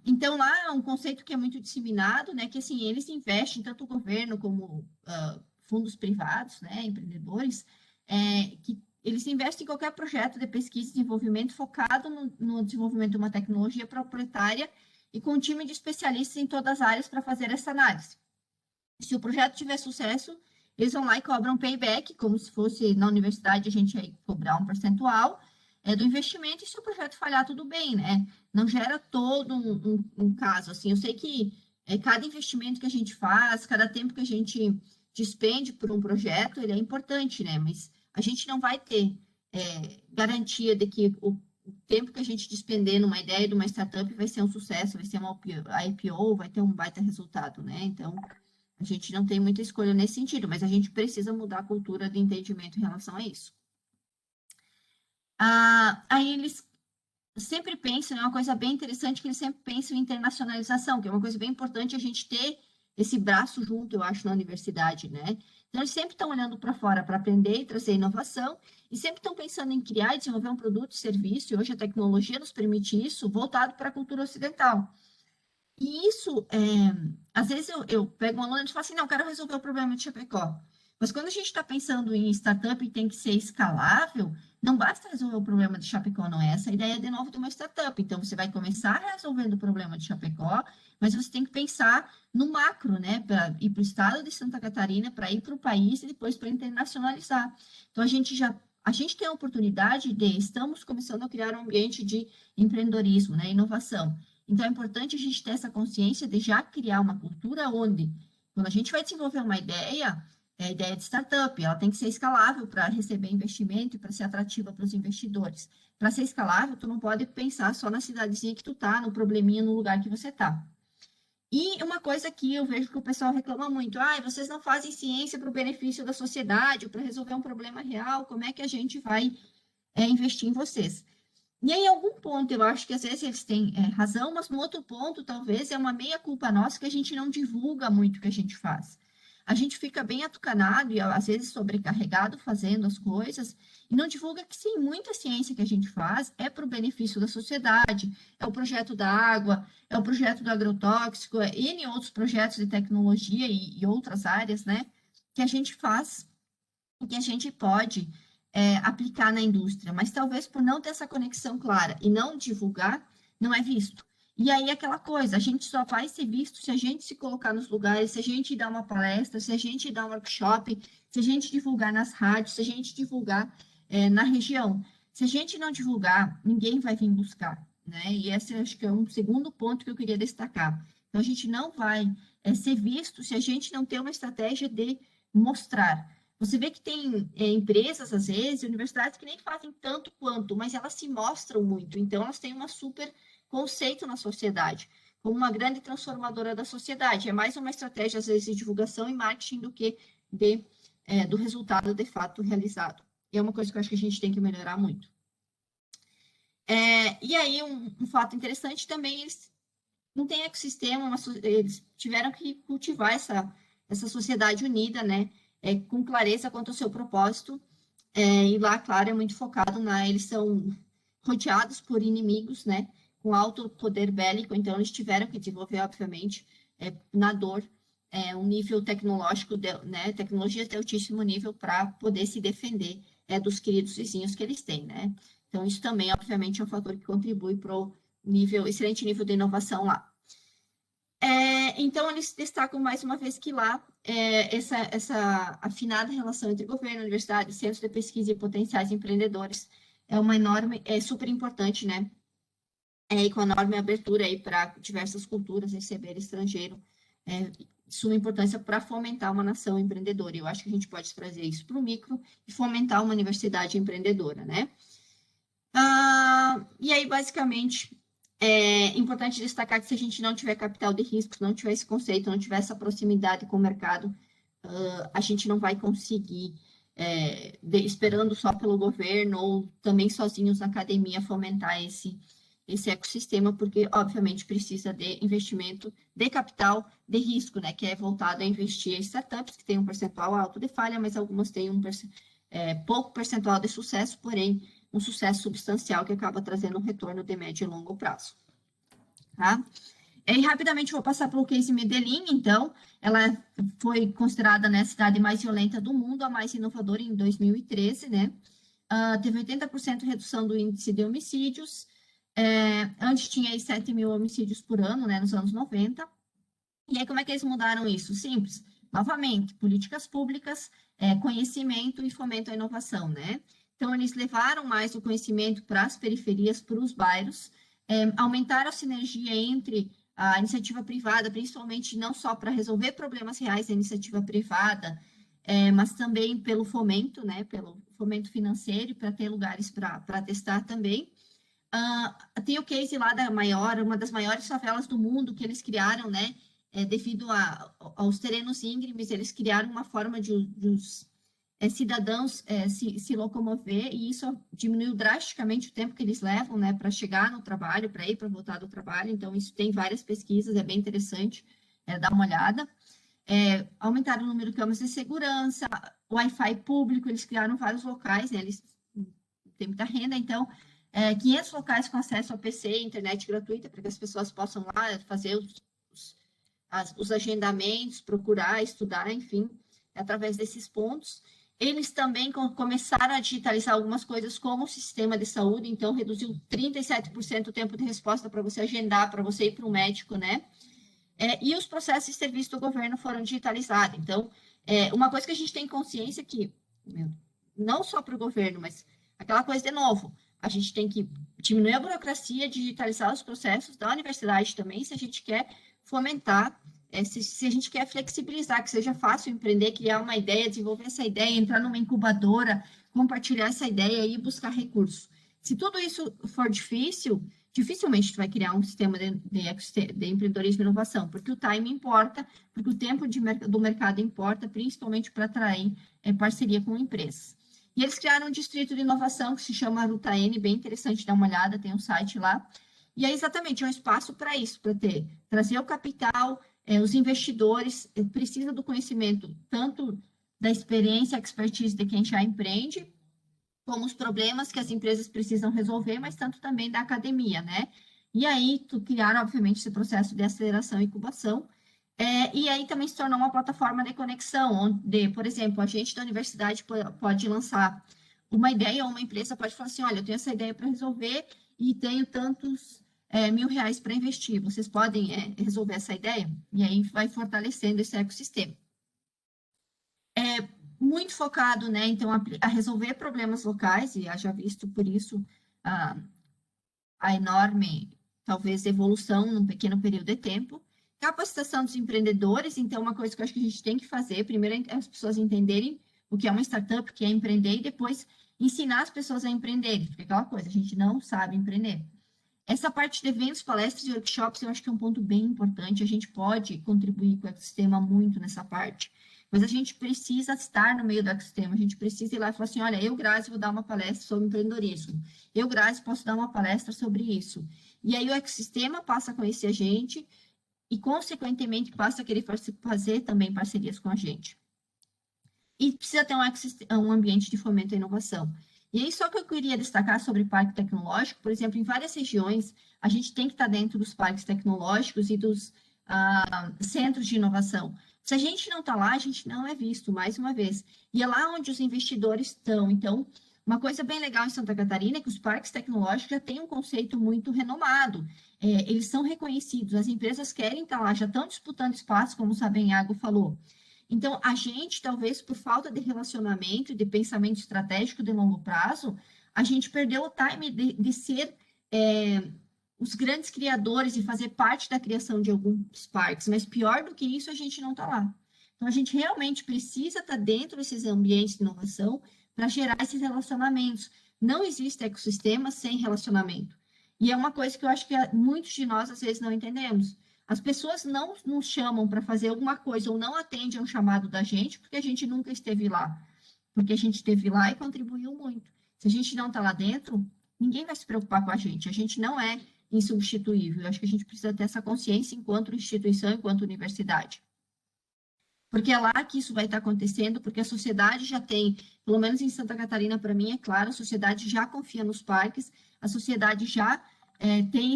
Então, lá é um conceito que é muito disseminado, né? Que assim, eles investem, tanto o governo como fundos privados, né? Empreendedores, que eles investem em qualquer projeto de pesquisa e desenvolvimento focado no desenvolvimento de uma tecnologia proprietária e com um time de especialistas em todas as áreas para fazer essa análise. Se o projeto tiver sucesso, eles vão lá e cobram payback, como se fosse na universidade a gente ia cobrar um percentual do investimento, e se o projeto falhar, tudo bem, né? Não gera todo um caso, assim, eu sei que cada investimento que a gente faz, cada tempo que a gente despende por um projeto, ele é importante, né? Mas a gente não vai ter garantia de que o tempo que a gente despender numa ideia de uma startup vai ser um sucesso, vai ser uma IPO, vai ter um baita resultado, né? Então, a gente não tem muita escolha nesse sentido, mas a gente precisa mudar a cultura de entendimento em relação a isso. Aí eles sempre pensam, é uma coisa bem interessante, que eles sempre pensam em internacionalização, que é uma coisa bem importante a gente ter esse braço junto, eu acho, na universidade, né? Então, eles sempre estão olhando para fora para aprender e trazer inovação, e sempre estão pensando em criar e desenvolver um produto e serviço, e hoje a tecnologia nos permite isso, voltado para a cultura ocidental. E isso, às vezes eu pego um aluno e falo assim, não, eu quero resolver o problema de Chapecó. Mas quando a gente está pensando em startup e tem que ser escalável, não basta resolver o problema de Chapecó, não é essa a ideia, de novo, de uma startup. Então, você vai começar resolvendo o problema de Chapecó, mas você tem que pensar no macro, né, para ir para o estado de Santa Catarina, para ir para o país e depois para internacionalizar. Então, a gente tem a oportunidade estamos começando a criar um ambiente de empreendedorismo, né, inovação. Então, é importante a gente ter essa consciência de já criar uma cultura onde, quando a gente vai desenvolver uma ideia, é a ideia de startup, ela tem que ser escalável para receber investimento e para ser atrativa para os investidores. Para ser escalável, tu não pode pensar só na cidadezinha que tu tá, no probleminha no lugar que você tá. E uma coisa que eu vejo que o pessoal reclama muito, vocês não fazem ciência para o benefício da sociedade, para resolver um problema real, como é que a gente vai investir em vocês? E aí, em algum ponto, eu acho que às vezes eles têm razão, mas no outro ponto, talvez, é uma meia-culpa nossa que a gente não divulga muito o que a gente faz. A gente fica bem atucanado e, às vezes, sobrecarregado fazendo as coisas, e não divulga que, sim, muita ciência que a gente faz é para o benefício da sociedade, é o projeto da água, é o projeto do agrotóxico, e N outros projetos de tecnologia e outras áreas, né, que a gente faz e que a gente pode aplicar na indústria, mas talvez por não ter essa conexão clara e não divulgar, não é visto. E aí aquela coisa, a gente só vai ser visto se a gente se colocar nos lugares, se a gente dar uma palestra, se a gente dar um workshop, se a gente divulgar nas rádios, se a gente divulgar na região. Se a gente não divulgar, ninguém vai vir buscar, né? E esse acho que é um segundo ponto que eu queria destacar. Então, a gente não vai ser visto se a gente não ter uma estratégia de mostrar. Você vê que tem empresas, às vezes, universidades que nem fazem tanto quanto, mas elas se mostram muito. Então, elas têm um super conceito na sociedade, como uma grande transformadora da sociedade. É mais uma estratégia, às vezes, de divulgação e marketing do que do resultado de fato realizado. E é uma coisa que eu acho que a gente tem que melhorar muito. E aí, um fato interessante também, eles não têm ecossistema, eles tiveram que cultivar essa sociedade unida, né? Com clareza quanto ao seu propósito. E lá, claro, é muito focado eles são rodeados por inimigos, né? Com alto poder bélico, então eles tiveram que desenvolver, obviamente, na dor, um nível tecnológico, né? Tecnologias de altíssimo nível para poder se defender dos queridos vizinhos que eles têm, né? Então, isso também, obviamente, é um fator que contribui para o excelente nível de inovação lá. Então, eles destacam mais uma vez que lá essa afinada relação entre governo, universidade, centros de pesquisa e potenciais empreendedores é super importante, né? E com enorme abertura aí para diversas culturas receber estrangeiro, suma importância para fomentar uma nação empreendedora. Eu acho que a gente pode trazer isso para o micro e fomentar uma universidade empreendedora, né? E aí, basicamente, é importante destacar que se a gente não tiver capital de risco, não tiver esse conceito, não tiver essa proximidade com o mercado, a gente não vai conseguir, esperando só pelo governo ou também sozinhos na academia, fomentar esse ecossistema, porque, obviamente, precisa de investimento de capital de risco, né, que é voltado a investir em startups, que tem um percentual alto de falha, mas algumas têm pouco percentual de sucesso, porém, um sucesso substancial que acaba trazendo um retorno de médio e longo prazo. Tá? E rapidamente vou passar para o case Medellín, então, ela foi considerada, né, a cidade mais violenta do mundo, a mais inovadora em 2013, né? Teve 80% de redução do índice de homicídios, antes tinha aí 7 mil homicídios por ano, né, nos anos 90. E aí, como é que eles mudaram isso? Simples. Novamente, políticas públicas, conhecimento e fomento à inovação, né? Então, eles levaram mais o conhecimento para as periferias, para os bairros, aumentaram a sinergia entre a iniciativa privada, principalmente não só para resolver problemas reais da iniciativa privada, mas também pelo fomento, né? Pelo fomento financeiro, para ter lugares para testar também. Tem o case lá uma das maiores favelas do mundo que eles criaram, né? Devido aos terrenos íngremes, eles criaram uma forma de os cidadãos se locomover, e isso diminuiu drasticamente o tempo que eles levam, né, para chegar no trabalho, para ir, para voltar do trabalho. Então, isso tem várias pesquisas, é bem interessante dar uma olhada. Aumentaram o número de câmeras de segurança, Wi-Fi público, eles criaram vários locais, né, eles têm muita renda, então 500 locais com acesso ao PC, internet gratuita, para que as pessoas possam lá fazer os agendamentos, procurar, estudar, enfim, através desses pontos. Eles também começaram a digitalizar algumas coisas, como o sistema de saúde, então reduziu 37% o tempo de resposta para você agendar, para você ir para o médico, né? E os processos de serviço do governo foram digitalizados. Então, uma coisa que a gente tem consciência que, não só para o governo, mas aquela coisa de novo, a gente tem que diminuir a burocracia, digitalizar os processos da universidade também, se a gente quer fomentar, se a gente quer flexibilizar, que seja fácil empreender, criar uma ideia, desenvolver essa ideia, entrar numa incubadora, compartilhar essa ideia e buscar recursos. Se tudo isso for difícil, dificilmente tu vai criar um sistema de empreendedorismo e inovação, porque o time importa, porque o tempo do mercado importa, principalmente para atrair parceria com empresas. E eles criaram um distrito de inovação que se chama Ruta N, bem interessante, dar uma olhada, tem um site lá. E é exatamente um espaço para isso, para trazer o capital, os investidores, precisa do conhecimento, tanto da experiência, expertise de quem já empreende, como os problemas que as empresas precisam resolver, mas tanto também da academia, né? E aí, tu criar, obviamente, esse processo de aceleração e incubação, e aí também se tornou uma plataforma de conexão, onde, por exemplo, a gente da universidade pode lançar uma ideia, ou uma empresa pode falar assim, olha, eu tenho essa ideia para resolver e tenho tantos R$ 1.000 para investir, vocês podem resolver essa ideia? E aí vai fortalecendo esse ecossistema. Muito focado, né, então, a resolver problemas locais, e haja visto por isso a enorme, talvez, evolução num pequeno período de tempo. Capacitação dos empreendedores, então, uma coisa que eu acho que a gente tem que fazer, primeiro, é as pessoas entenderem o que é uma startup, o que é empreender, e depois ensinar as pessoas a empreenderem, porque é aquela coisa, a gente não sabe empreender. Essa parte de eventos, palestras e workshops, eu acho que é um ponto bem importante. A gente pode contribuir com o ecossistema muito nessa parte, mas a gente precisa estar no meio do ecossistema. A gente precisa ir lá e falar assim: olha, eu, Grazi, vou dar uma palestra sobre empreendedorismo. Eu, Grazi, posso dar uma palestra sobre isso. E aí o ecossistema passa a conhecer a gente e, consequentemente, passa a querer fazer também parcerias com a gente. E precisa ter um ambiente de fomento à inovação. E aí, só que eu queria destacar sobre parque tecnológico, por exemplo, em várias regiões, a gente tem que estar dentro dos parques tecnológicos e dos centros de inovação. Se a gente não está lá, a gente não é visto, mais uma vez. E é lá onde os investidores estão. Então, uma coisa bem legal em Santa Catarina é que os parques tecnológicos já têm um conceito muito renomado. Eles são reconhecidos, as empresas querem estar lá, já estão disputando espaço, como o Sabenhago falou. Então, a gente, talvez por falta de relacionamento e de pensamento estratégico de longo prazo, a gente perdeu o time de ser os grandes criadores e fazer parte da criação de alguns parques, mas pior do que isso, a gente não está lá. Então, a gente realmente precisa estar dentro desses ambientes de inovação para gerar esses relacionamentos. Não existe ecossistema sem relacionamento. E é uma coisa que eu acho que muitos de nós, às vezes, não entendemos. As pessoas não nos chamam para fazer alguma coisa ou não atendem ao chamado da gente porque a gente nunca esteve lá. Porque a gente esteve lá e contribuiu muito. Se a gente não está lá dentro, ninguém vai se preocupar com a gente. A gente não é insubstituível. Eu acho que a gente precisa ter essa consciência enquanto instituição, enquanto universidade. Porque é lá que isso vai estar acontecendo, porque a sociedade já tem, pelo menos em Santa Catarina, para mim, é claro, a sociedade já confia nos parques, a sociedade já tem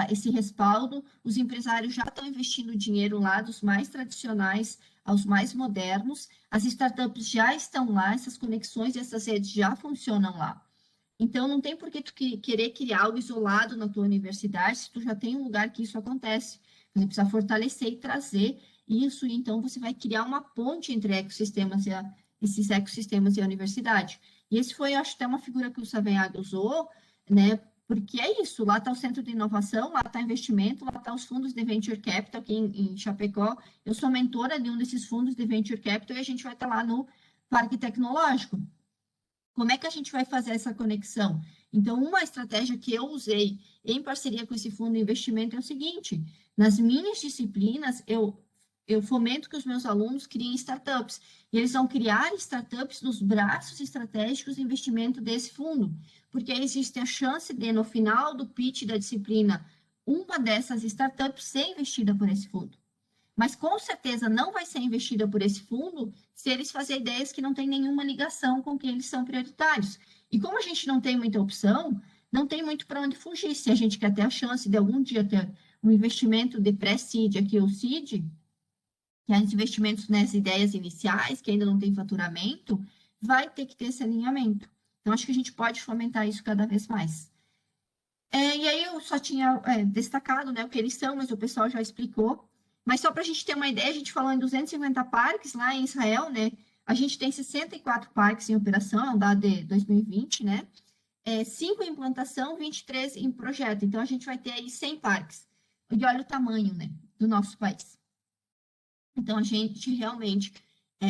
esse respaldo, os empresários já estão investindo dinheiro lá, dos mais tradicionais aos mais modernos, as startups já estão lá, essas conexões e essas redes já funcionam lá. Então, não tem por que tu querer criar algo isolado na tua universidade, se tu já tem um lugar que isso acontece. Você precisa fortalecer e trazer isso, e então você vai criar uma ponte entre esses ecossistemas e a universidade. E esse foi, acho, até uma figura que o Savenhaga usou, né? Porque é isso, lá está o centro de inovação, lá está investimento, lá está os fundos de venture capital, aqui em Chapecó. Eu sou mentora de um desses fundos de venture capital e a gente vai estar lá no Parque Tecnológico. Como é que a gente vai fazer essa conexão? Então, uma estratégia que eu usei em parceria com esse fundo de investimento é o seguinte: nas minhas disciplinas, eu fomento que os meus alunos criem startups, e eles vão criar startups nos braços estratégicos de investimento desse fundo, porque aí existe a chance de, no final do pitch da disciplina, uma dessas startups ser investida por esse fundo. Mas com certeza não vai ser investida por esse fundo se eles fazerem ideias que não têm nenhuma ligação com que eles são prioritários. E como a gente não tem muita opção, não tem muito para onde fugir. Se a gente quer ter a chance de algum dia ter um investimento de pré-seed aqui, o seed, que é investimentos nas ideias iniciais, que ainda não tem faturamento, vai ter que ter esse alinhamento. Então, acho que a gente pode fomentar isso cada vez mais. E aí eu só tinha destacado, né, o que eles são, mas o pessoal já explicou. Mas só para a gente ter uma ideia, a gente falou em 250 parques lá em Israel, né? A gente tem 64 parques em operação, é um dado de 2020, né? 5 em implantação, 23 em projeto. Então, a gente vai ter aí 100 parques. E olha o tamanho, né, do nosso país. Então, a gente realmente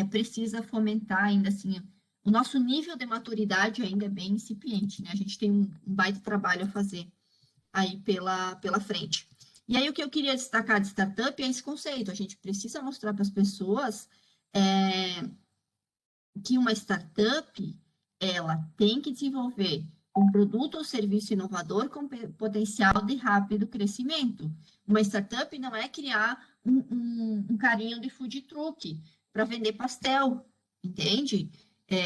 precisa fomentar ainda assim, o nosso nível de maturidade ainda é bem incipiente, né? A gente tem um baita trabalho a fazer aí pela frente. E aí, o que eu queria destacar de startup é esse conceito. A gente precisa mostrar para as pessoas que uma startup, ela tem que desenvolver um produto ou serviço inovador com potencial de rápido crescimento. Uma startup não é criar um carinho de food truck para vender pastel, entende?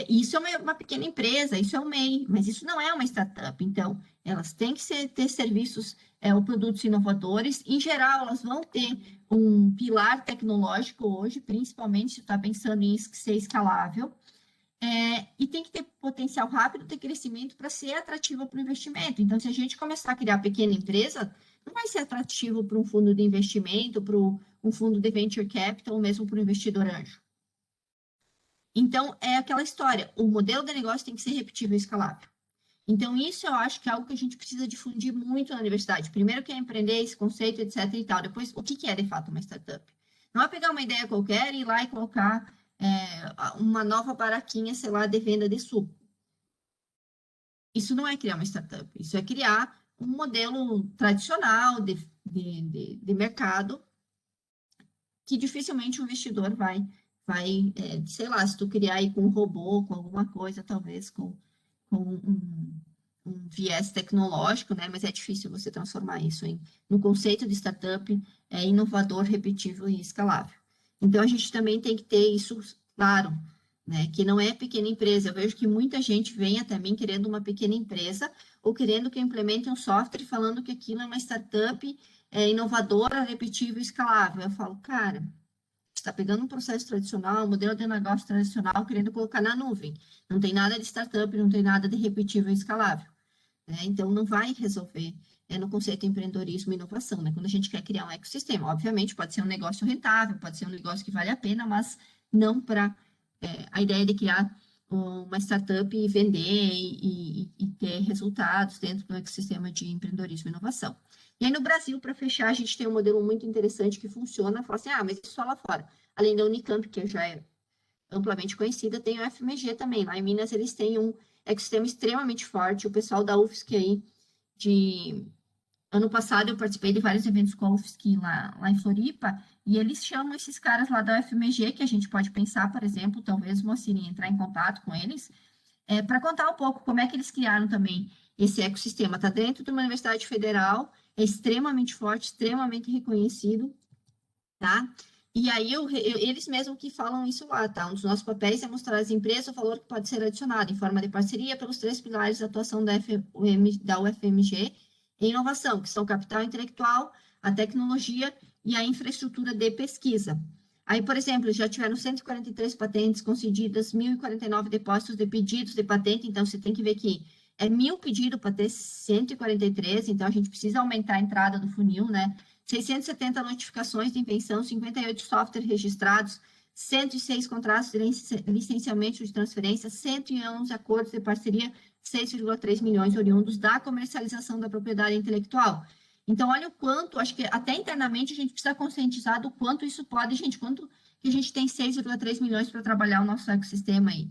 Isso é uma pequena empresa, isso é um MEI, mas isso não é uma startup. Então, elas têm que ter serviços ou produtos inovadores. Em geral, elas vão ter um pilar tecnológico hoje, principalmente se está pensando em ser escalável. E tem que ter potencial rápido de crescimento para ser atrativo para o investimento. Então, se a gente começar a criar pequena empresa, não vai ser atrativo para um fundo de investimento, para um fundo de venture capital, ou mesmo para o investidor anjo. Então, é aquela história, o modelo de negócio tem que ser repetível e escalável. Então, isso eu acho que é algo que a gente precisa difundir muito na universidade. Primeiro, que é empreender esse conceito, etc. e tal. Depois, o que é de fato uma startup? Não é pegar uma ideia qualquer e ir lá e colocar uma nova baraquinha, sei lá, de venda de suco. Isso não é criar uma startup, isso é criar um modelo tradicional de mercado que dificilmente o investidor sei lá, se tu criar aí com um robô, com alguma coisa, talvez com um viés tecnológico, né? Mas é difícil você transformar isso no conceito de startup inovador, repetível e escalável. Então, a gente também tem que ter isso claro, né? Que não é pequena empresa. Eu vejo que muita gente vem até mim querendo uma pequena empresa ou querendo que eu implemente um software falando que aquilo é uma startup inovadora, repetível e escalável. Eu falo, cara, está pegando um processo tradicional, um modelo de negócio tradicional, querendo colocar na nuvem. Não tem nada de startup, não tem nada de repetível e escalável, né? Então, não vai resolver no conceito de empreendedorismo e inovação, né? Quando a gente quer criar um ecossistema, obviamente, pode ser um negócio rentável, pode ser um negócio que vale a pena, mas não para a ideia de criar uma startup e vender e ter resultados dentro do ecossistema de empreendedorismo e inovação. E aí, no Brasil, para fechar, a gente tem um modelo muito interessante que funciona, fala assim, mas isso só lá fora. Além da Unicamp, que já é amplamente conhecida, tem o FMG também. Lá em Minas, eles têm um ecossistema extremamente forte. O pessoal da UFSC aí, de ano passado, eu participei de vários eventos com a UFSC lá em Floripa, e eles chamam esses caras lá da UFMG, que a gente pode pensar, por exemplo, talvez o Moacir entrar em contato com eles, para contar um pouco como é que eles criaram também esse ecossistema. Está dentro de uma universidade federal, é extremamente forte, extremamente reconhecido, tá? E aí, eles mesmos que falam isso lá, tá? Um dos nossos papéis é mostrar às empresas o valor que pode ser adicionado em forma de parceria pelos três pilares da atuação da UFMG em inovação, que são o capital intelectual, a tecnologia e a infraestrutura de pesquisa. Aí, por exemplo, já tiveram 143 patentes concedidas, 1.049 depósitos de pedidos de patente, então você tem que ver que é 1.000 pedidos para ter 143, então a gente precisa aumentar a entrada do funil, né? 670 notificações de invenção, 58 softwares registrados, 106 contratos de licenciamento de transferência, 111 acordos de parceria, 6,3 milhões oriundos da comercialização da propriedade intelectual. Então, olha o quanto, acho que até internamente a gente precisa conscientizar do quanto isso pode, gente, quanto que a gente tem 6,3 milhões para trabalhar o nosso ecossistema aí.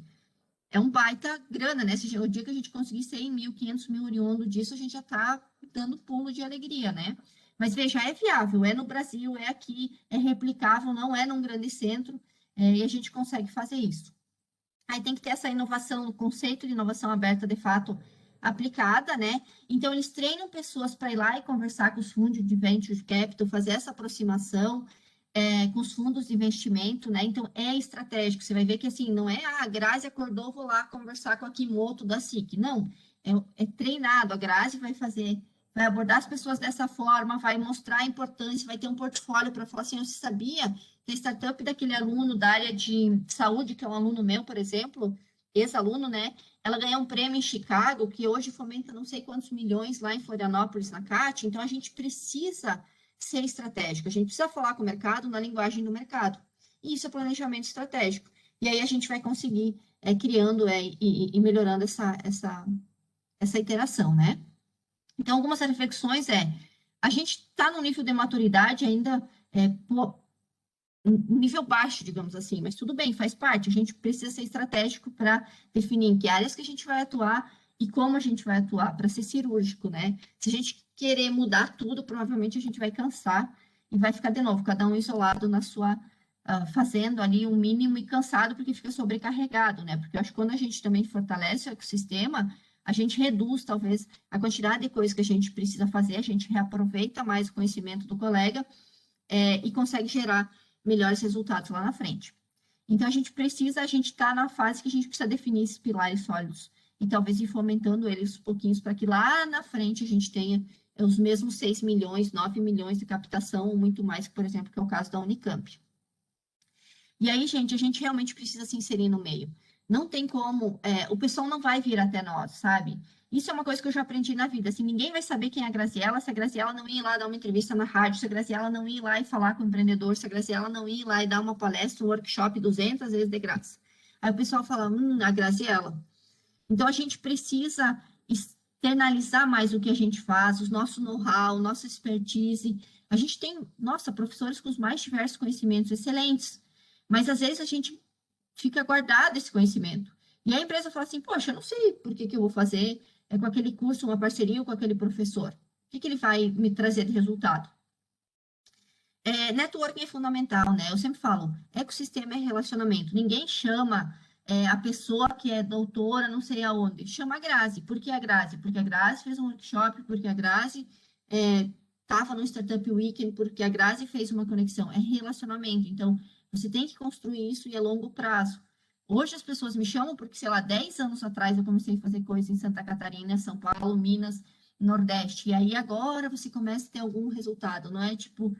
É um baita grana, né? Se o dia que a gente conseguir 100 mil, 500 mil oriundo disso, a gente já está dando pulo de alegria, né? Mas veja, é viável, é no Brasil, é aqui, é replicável, não é num grande centro, e a gente consegue fazer isso. Aí tem que ter essa inovação, o conceito de inovação aberta, de fato, aplicada, né? Então, eles treinam pessoas para ir lá e conversar com os fundos de venture capital, fazer essa aproximação com os fundos de investimento, né? Então, é estratégico. Você vai ver que, assim, não é, a Grazi acordou, vou lá conversar com a Kimoto da SIC. Não, é treinado. A Grazi vai abordar as pessoas dessa forma, vai mostrar a importância, vai ter um portfólio para falar assim, você sabia que a startup daquele aluno da área de saúde, que é um aluno meu, por exemplo, ex-aluno, né? Ela ganhou um prêmio em Chicago, que hoje fomenta não sei quantos milhões lá em Florianópolis, na CAT. Então, a gente precisa ser estratégico, a gente precisa falar com o mercado na linguagem do mercado. E isso é planejamento estratégico. E aí a gente vai conseguir criando e melhorando essa interação, né? Então, algumas reflexões a gente está no nível de maturidade ainda um nível baixo, digamos assim, mas tudo bem, faz parte. A gente precisa ser estratégico para definir em que áreas que a gente vai atuar e como a gente vai atuar, para ser cirúrgico, né? Se a gente querer mudar tudo, provavelmente a gente vai cansar e vai ficar de novo, cada um isolado na sua fazendo ali um mínimo e cansado porque fica sobrecarregado, né? Porque eu acho que quando a gente também fortalece o ecossistema, a gente reduz talvez a quantidade de coisas que a gente precisa fazer, a gente reaproveita mais o conhecimento do colega e consegue gerar melhores resultados lá na frente. Então, a gente está na fase que a gente precisa definir esses pilares sólidos e talvez ir fomentando eles um pouquinho para que lá na frente a gente tenha os mesmos 6 milhões, 9 milhões de captação, ou muito mais, por exemplo, que é o caso da Unicamp. E aí, gente, a gente realmente precisa se inserir no meio. Não tem como, o pessoal não vai vir até nós, sabe? Isso é uma coisa que eu já aprendi na vida. Assim, ninguém vai saber quem é a Graziella se a Graziella não ir lá dar uma entrevista na rádio, se a Graziella não ir lá e falar com o empreendedor, se a Graziella não ir lá e dar uma palestra, um workshop 200 vezes de graça. Aí o pessoal fala, a Graziella. Então, a gente precisa externalizar mais o que a gente faz, o nosso know-how, nossa expertise. A gente tem, nossa, professores com os mais diversos conhecimentos excelentes, mas às vezes a gente fica guardado esse conhecimento. E a empresa fala assim, poxa, eu não sei por que eu vou fazer com aquele curso uma parceria com aquele professor. O que ele vai me trazer de resultado? Networking é fundamental, né? Eu sempre falo, ecossistema é relacionamento. Ninguém chama a pessoa que é doutora, não sei aonde. Chama a Grazi. Por que a Grazi? Porque a Grazi fez um workshop, porque a Grazi estava no Startup Weekend, porque a Grazi fez uma conexão. É relacionamento. Então, você tem que construir isso e a longo prazo. Hoje as pessoas me chamam porque, sei lá, 10 anos atrás eu comecei a fazer coisas em Santa Catarina, São Paulo, Minas, Nordeste. E aí agora você começa a ter algum resultado. Não é tipo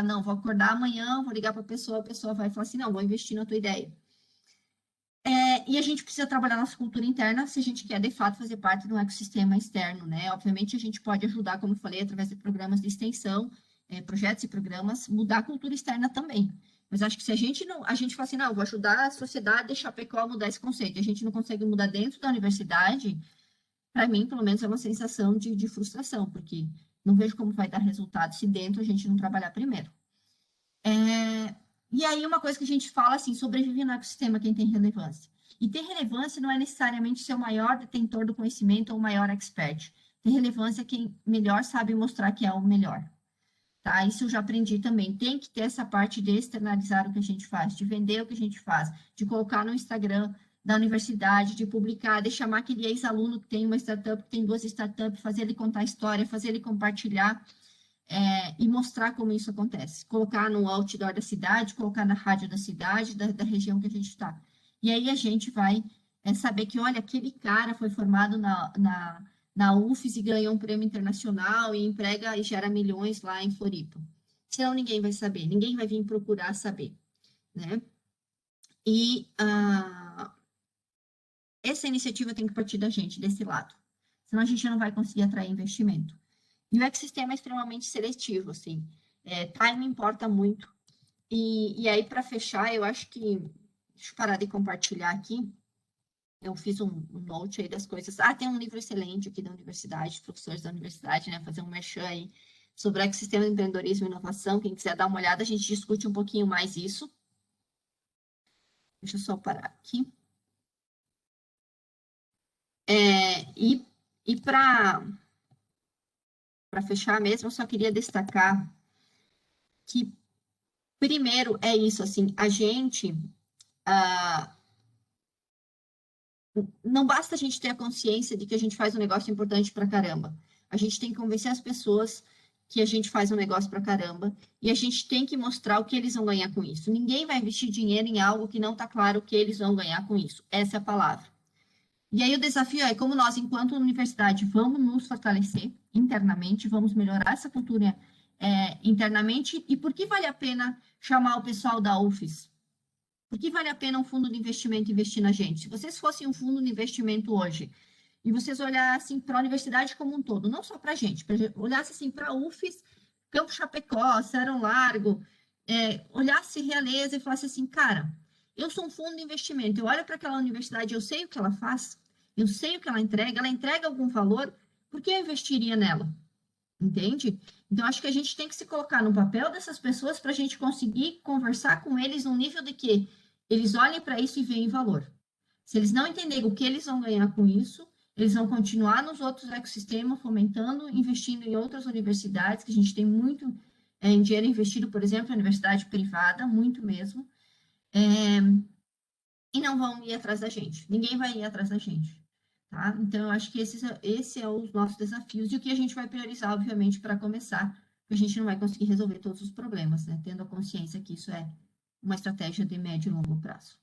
não, vou acordar amanhã, vou ligar para a pessoa vai falar assim, não, vou investir na tua ideia. E a gente precisa trabalhar nossa cultura interna se a gente quer, de fato, fazer parte de um ecossistema externo, né? Obviamente, a gente pode ajudar, como eu falei, através de programas de extensão, projetos e programas, mudar a cultura externa também. Mas acho que se a gente não, a gente fala assim, não, vou ajudar a sociedade de Chapecó a mudar esse conceito, a gente não consegue mudar dentro da universidade, para mim, pelo menos, é uma sensação de frustração, porque não vejo como vai dar resultado se dentro a gente não trabalhar primeiro. E aí, uma coisa que a gente fala assim, sobrevive no ecossistema quem tem relevância. E ter relevância não é necessariamente ser o maior detentor do conhecimento ou o maior expert. Ter relevância é quem melhor sabe mostrar que é o melhor. Tá? Isso eu já aprendi também. Tem que ter essa parte de externalizar o que a gente faz, de vender o que a gente faz, de colocar no Instagram da universidade, de publicar, de chamar aquele ex-aluno que tem uma startup, que tem 2 startups, fazer ele contar a história, fazer ele compartilhar e mostrar como isso acontece. Colocar no outdoor da cidade, colocar na rádio da cidade, da região que a gente está. E aí a gente vai saber que, olha, aquele cara foi formado na UFES e ganhou um prêmio internacional e emprega e gera milhões lá em Floripa. Senão ninguém vai saber, ninguém vai vir procurar saber, né? E essa iniciativa tem que partir da gente, desse lado. Senão a gente não vai conseguir atrair investimento. E o ecossistema é extremamente seletivo, assim. Time importa muito. E aí, para fechar, eu acho que. Deixa eu parar de compartilhar aqui. Eu fiz um note aí das coisas. Tem um livro excelente aqui da universidade, professores da universidade, né? Fazer um merchan aí sobre o ecossistema de empreendedorismo e inovação. Quem quiser dar uma olhada, a gente discute um pouquinho mais isso. Deixa eu só parar aqui. E para fechar mesmo, eu só queria destacar que, primeiro, é isso, assim, a gente não basta a gente ter a consciência de que a gente faz um negócio importante pra caramba. A gente tem que convencer as pessoas que a gente faz um negócio pra caramba e a gente tem que mostrar o que eles vão ganhar com isso. Ninguém vai investir dinheiro em algo que não está claro o que eles vão ganhar com isso. Essa é a palavra. E aí o desafio é como nós, enquanto universidade, vamos nos fortalecer internamente, vamos melhorar essa cultura internamente e por que vale a pena chamar o pessoal da UFES? Por que vale a pena um fundo de investimento investir na gente? Se vocês fossem um fundo de investimento hoje e vocês olhassem para a universidade como um todo, não só para a gente, olhassem assim para a UFES, Campo Chapecó, Cerro Largo, olhasse Realeza e falasse assim, cara, eu sou um fundo de investimento, eu olho para aquela universidade, eu sei o que ela faz, eu sei o que ela entrega algum valor, por que eu investiria nela? Entende? Então, acho que a gente tem que se colocar no papel dessas pessoas para a gente conseguir conversar com eles no nível de que eles olhem para isso e veem valor. Se eles não entenderem o que eles vão ganhar com isso, eles vão continuar nos outros ecossistemas, fomentando, investindo em outras universidades, que a gente tem muito em dinheiro investido, por exemplo, em universidade privada, muito mesmo, e não vão ir atrás da gente. Ninguém vai ir atrás da gente. Tá? Então, eu acho que esse é os nossos desafios e o que a gente vai priorizar, obviamente, para começar, porque a gente não vai conseguir resolver todos os problemas, né? Tendo a consciência que isso é uma estratégia de médio e longo prazo.